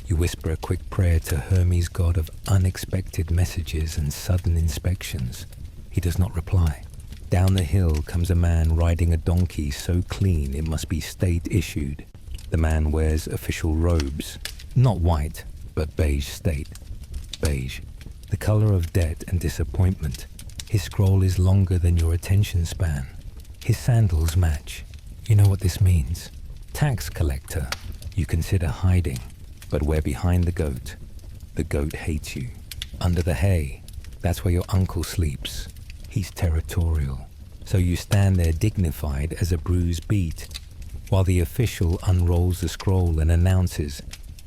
You whisper a quick prayer to Hermes, god of unexpected messages and sudden inspections. He does not reply. Down the hill comes a man riding a donkey so clean it must be state-issued. The man wears official robes, not white, but beige state. Beige, the color of debt and disappointment. His scroll is longer than your attention span. His sandals match. You know what this means. Tax collector. You consider hiding, but we're behind the goat. The goat hates you. Under the hay, that's where your uncle sleeps. He's territorial. So you stand there dignified as a bruised beet, while the official unrolls the scroll and announces,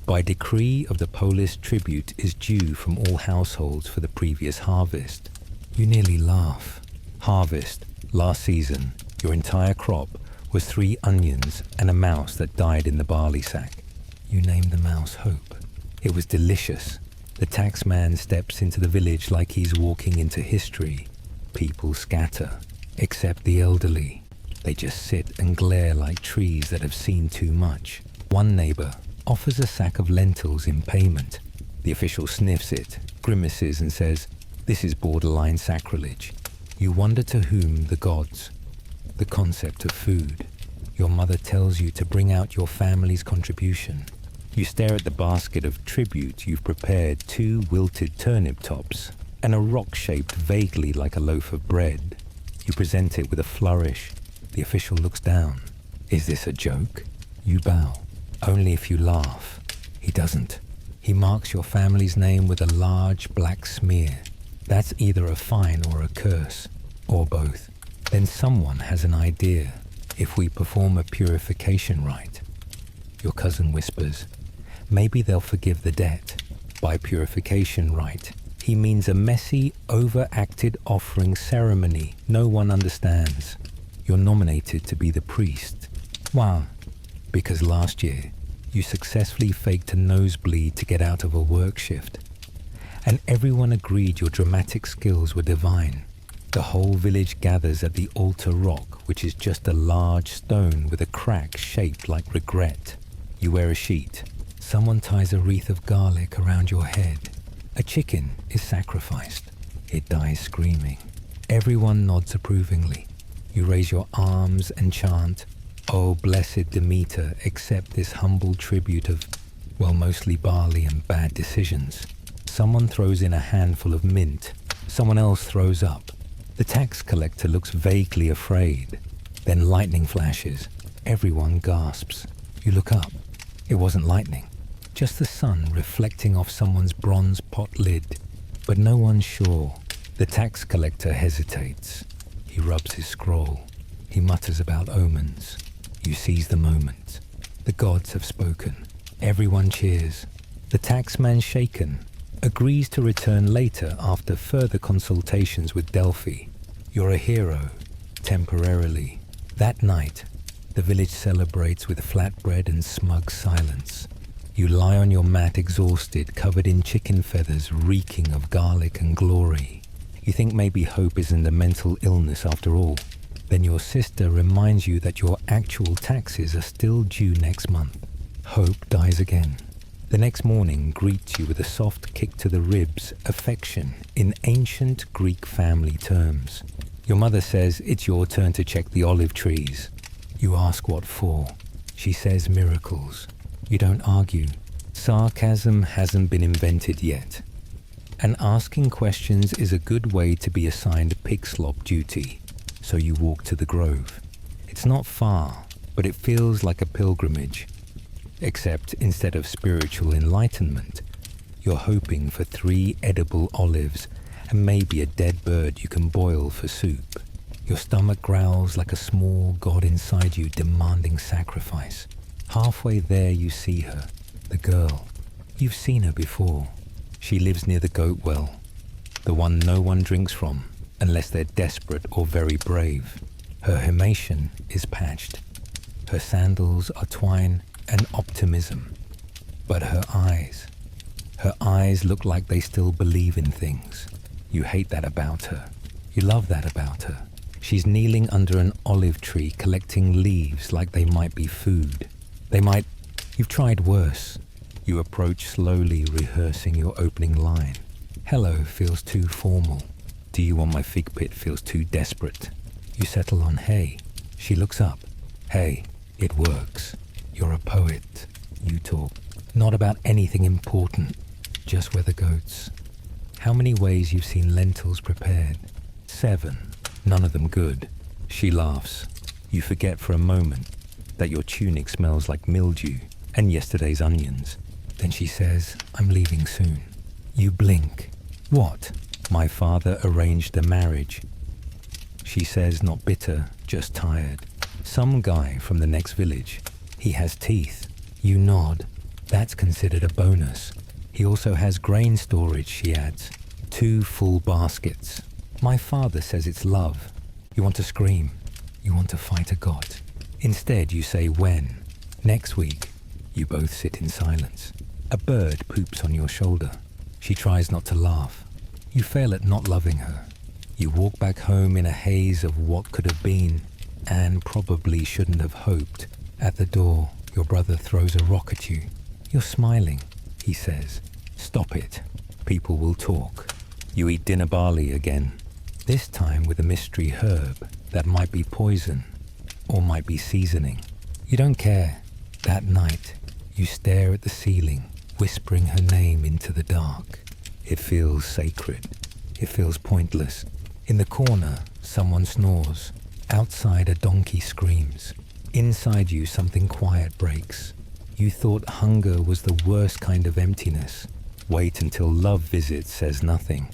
by decree of the polis tribute is due from all households for the previous harvest. You nearly laugh. Harvest, last season, your entire crop was 3 onions and a mouse that died in the barley sack. You named the mouse Hope. It was delicious. The taxman steps into the village like he's walking into history. People scatter, except the elderly. They just sit and glare like trees that have seen too much. One neighbor offers a sack of lentils in payment. The official sniffs it, grimaces and says, "This is borderline sacrilege." You wonder to whom the gods. The concept of food. Your mother tells you to bring out your family's contribution. You stare at the basket of tribute you've prepared, 2 wilted turnip tops and a rock shaped vaguely like a loaf of bread. You present it with a flourish. The official looks down. Is this a joke? You bow. Only if you laugh. He doesn't. He marks your family's name with a large black smear. That's either a fine or a curse, or both. Then someone has an idea. If we perform a purification rite, your cousin whispers, maybe they'll forgive the debt. By purification rite, he means a messy, overacted offering ceremony no one understands. You're nominated to be the priest. Why? Because last year, you successfully faked a nosebleed to get out of a work shift. And everyone agreed your dramatic skills were divine. The whole village gathers at the altar rock, which is just a large stone with a crack shaped like regret. You wear a sheet. Someone ties a wreath of garlic around your head. A chicken is sacrificed. It dies screaming. Everyone nods approvingly. You raise your arms and chant, "Oh, blessed Demeter, accept this humble tribute of, well, mostly barley and bad decisions." Someone throws in a handful of mint. Someone else throws up. The tax collector looks vaguely afraid. Then lightning flashes. Everyone gasps. You look up. It wasn't lightning. Just the sun reflecting off someone's bronze pot lid. But no one's sure. The tax collector hesitates. He rubs his scroll. He mutters about omens. You seize the moment. The gods have spoken. Everyone cheers. The taxman, shaken, agrees to return later after further consultations with Delphi. You're a hero, temporarily. That night, the village celebrates with flatbread and smug silence. You lie on your mat exhausted, covered in chicken feathers, reeking of garlic and glory. You think maybe hope isn't a mental illness after all. Then your sister reminds you that your actual taxes are still due next month. Hope dies again. The next morning greets you with a soft kick to the ribs, affection in ancient Greek family terms. Your mother says it's your turn to check the olive trees. You ask what for. She says miracles. You don't argue. Sarcasm hasn't been invented yet. And asking questions is a good way to be assigned pig slop duty. So you walk to the grove. It's not far, but it feels like a pilgrimage. Except instead of spiritual enlightenment, you're hoping for 3 edible olives and maybe a dead bird you can boil for soup. Your stomach growls like a small god inside you demanding sacrifice. Halfway there you see her, the girl. You've seen her before. She lives near the goat well, the one no one drinks from unless they're desperate or very brave. Her himation is patched. Her sandals are twine and optimism. But her eyes look like they still believe in things. You hate that about her. You love that about her. She's kneeling under an olive tree collecting leaves like they might be food. You've tried worse. You approach slowly, rehearsing your opening line. Hello feels too formal. Do you want my fig pit feels too desperate. You settle on hey. She looks up. Hey, it works. You're a poet. You talk. Not about anything important. Just weather goats. How many ways you've seen lentils prepared? 7. None of them good. She laughs. You forget for a moment that your tunic smells like mildew and yesterday's onions. Then she says, I'm leaving soon. You blink. What? My father arranged a marriage. She says, not bitter, just tired. Some guy from the next village. He has teeth. You nod. That's considered a bonus. He also has grain storage, she adds. 2 full baskets. My father says it's love. You want to scream. You want to fight a god. Instead, you say when. Next week. You both sit in silence. A bird poops on your shoulder. She tries not to laugh. You fail at not loving her. You walk back home in a haze of what could have been and probably shouldn't have hoped. At the door, your brother throws a rock at you. You're smiling, he says. Stop it. People will talk. You eat dinner barley again. This time with a mystery herb that might be poison or might be seasoning. You don't care. That night, you stare at the ceiling, whispering her name into the dark. It feels sacred. It feels pointless. In the corner, someone snores. Outside, a donkey screams. Inside you, something quiet breaks. You thought hunger was the worst kind of emptiness. Wait until love visits, says nothing,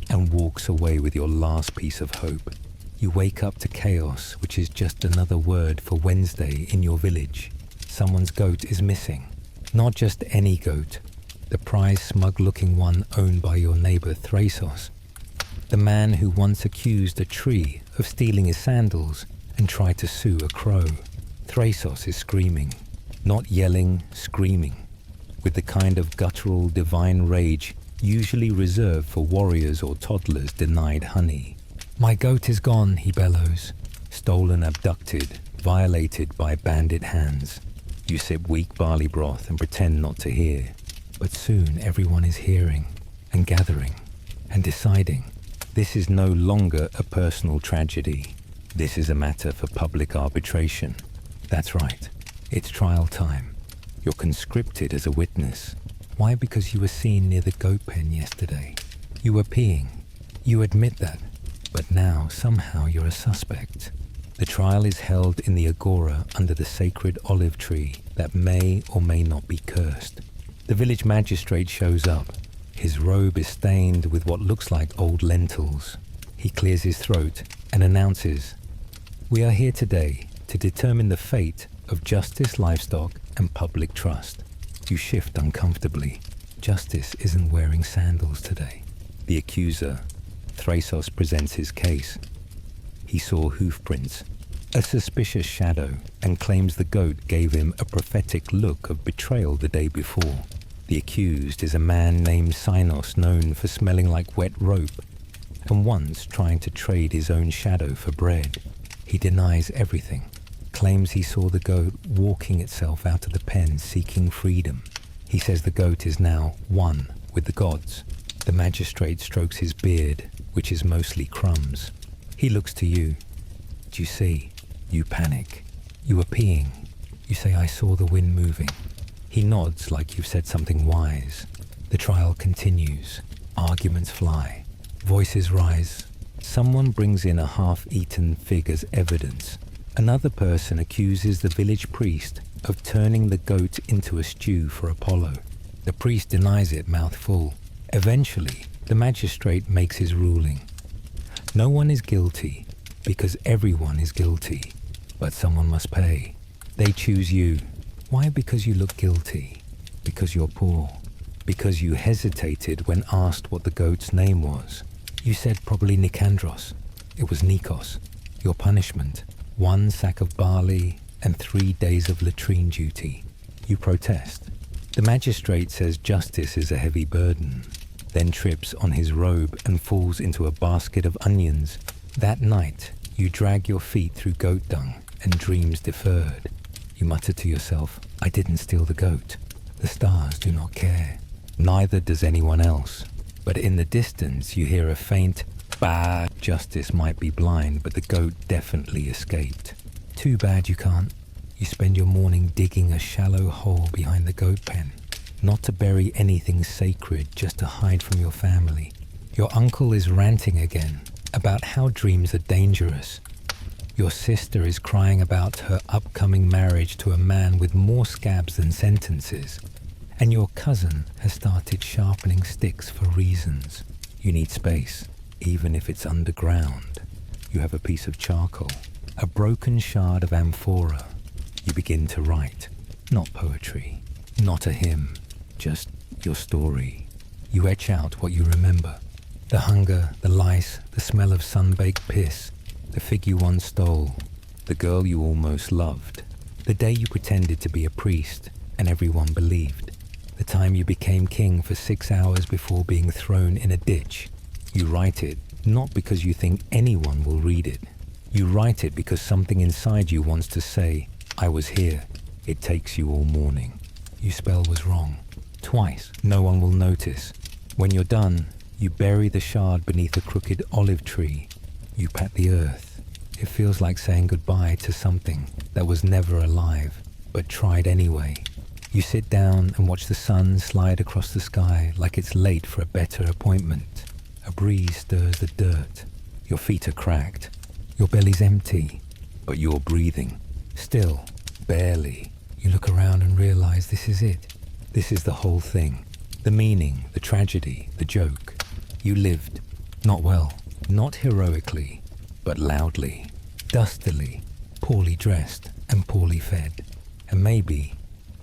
and walks away with your last piece of hope. You wake up to chaos, which is just another word for Wednesday in your village. Someone's goat is missing. Not just any goat. The prized smug-looking one owned by your neighbor Thrasos. The man who once accused a tree of stealing his sandals and tried to sue a crow. Thrasos is screaming. Not yelling, screaming. With the kind of guttural divine rage usually reserved for warriors or toddlers denied honey. My goat is gone, he bellows. Stolen, abducted, violated by bandit hands. You sip weak barley broth and pretend not to hear. But soon everyone is hearing and gathering and deciding. This is no longer a personal tragedy. This is a matter for public arbitration. That's right. It's trial time. You're conscripted as a witness. Why? Because you were seen near the goat pen yesterday. You were peeing. You admit that. But now, somehow, you're a suspect. The trial is held in the agora under the sacred olive tree that may or may not be cursed. The village magistrate shows up. His robe is stained with what looks like old lentils. He clears his throat and announces, "We are here today to determine the fate of justice, livestock, and public trust." You shift uncomfortably. Justice isn't wearing sandals today. The accuser, Thrasos, presents his case. He saw hoof prints, a suspicious shadow, and claims the goat gave him a prophetic look of betrayal the day before. The accused is a man named Sinos, known for smelling like wet rope, and once trying to trade his own shadow for bread. He denies everything, claims he saw the goat walking itself out of the pen seeking freedom. He says the goat is now one with the gods. The magistrate strokes his beard, which is mostly crumbs. He looks to you. Do you see? You panic. You are peeing. You say, "I saw the wind moving." He nods like you've said something wise. The trial continues. Arguments fly. Voices rise. Someone brings in a half-eaten fig as evidence. Another person accuses the village priest of turning the goat into a stew for Apollo. The priest denies it, mouth full. Eventually, the magistrate makes his ruling. No one is guilty because everyone is guilty, but someone must pay. They choose you. Why? Because you look guilty. Because you're poor. Because you hesitated when asked what the goat's name was. You said probably Nicandros. It was Nikos. Your punishment, 1 sack of barley and 3 days of latrine duty. You protest. The magistrate says justice is a heavy burden, then trips on his robe and falls into a basket of onions. That night, you drag your feet through goat dung and dreams deferred. You mutter to yourself, "I didn't steal the goat. The stars do not care. Neither does anyone else." But in the distance, you hear a faint, "Bah!" Justice might be blind, but the goat definitely escaped. Too bad you can't. You spend your morning digging a shallow hole behind the goat pen. Not to bury anything sacred, just to hide from your family. Your uncle is ranting again about how dreams are dangerous. Your sister is crying about her upcoming marriage to a man with more scabs than sentences. And your cousin has started sharpening sticks for reasons. You need space, even if it's underground. You have a piece of charcoal, a broken shard of amphora. You begin to write. Not poetry, not a hymn, just your story. You etch out what you remember. The hunger, the lice, the smell of sun-baked piss, the fig you once stole, the girl you almost loved, the day you pretended to be a priest and everyone believed, the time you became king for 6 hours before being thrown in a ditch. You write it not because you think anyone will read it. You write it because something inside you wants to say, "I was here." It takes you all morning. You spell was wrong. Twice. No one will notice. When you're done, you bury the shard beneath a crooked olive tree. You pat the earth. It feels like saying goodbye to something that was never alive, but tried anyway. You sit down and watch the sun slide across the sky like it's late for a better appointment. A breeze stirs the dirt. Your feet are cracked. Your belly's empty, but you're breathing. Still, barely. You look around and realize this is it. This is the whole thing. The meaning, the tragedy, the joke. You lived. Not well. Not heroically, but loudly, dustily, poorly dressed and poorly fed. And maybe,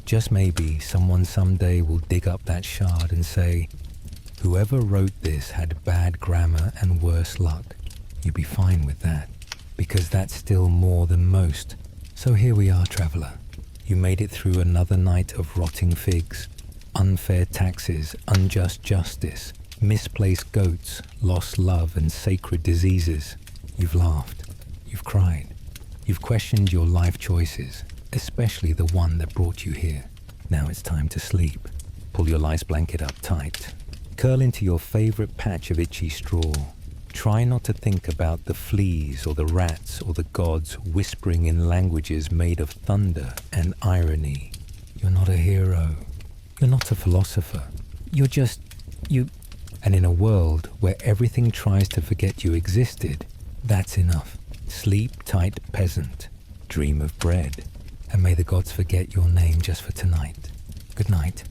just maybe, someone someday will dig up that shard and say, "Whoever wrote this had bad grammar and worse luck." You'd be fine with that, because that's still more than most. So here we are, traveller. You made it through another night of rotting figs, unfair taxes, unjust justice, misplaced goats, lost love and sacred diseases. You've laughed. You've cried. You've questioned your life choices, especially the one that brought you here. Now it's time to sleep. Pull your lice blanket up tight. Curl into your favorite patch of itchy straw. Try not to think about the fleas or the rats or the gods whispering in languages made of thunder and irony. You're not a hero. You're not a philosopher. You're just... you... And in a world where everything tries to forget you existed, that's enough. Sleep tight, peasant. Dream of bread. And may the gods forget your name just for tonight. Good night.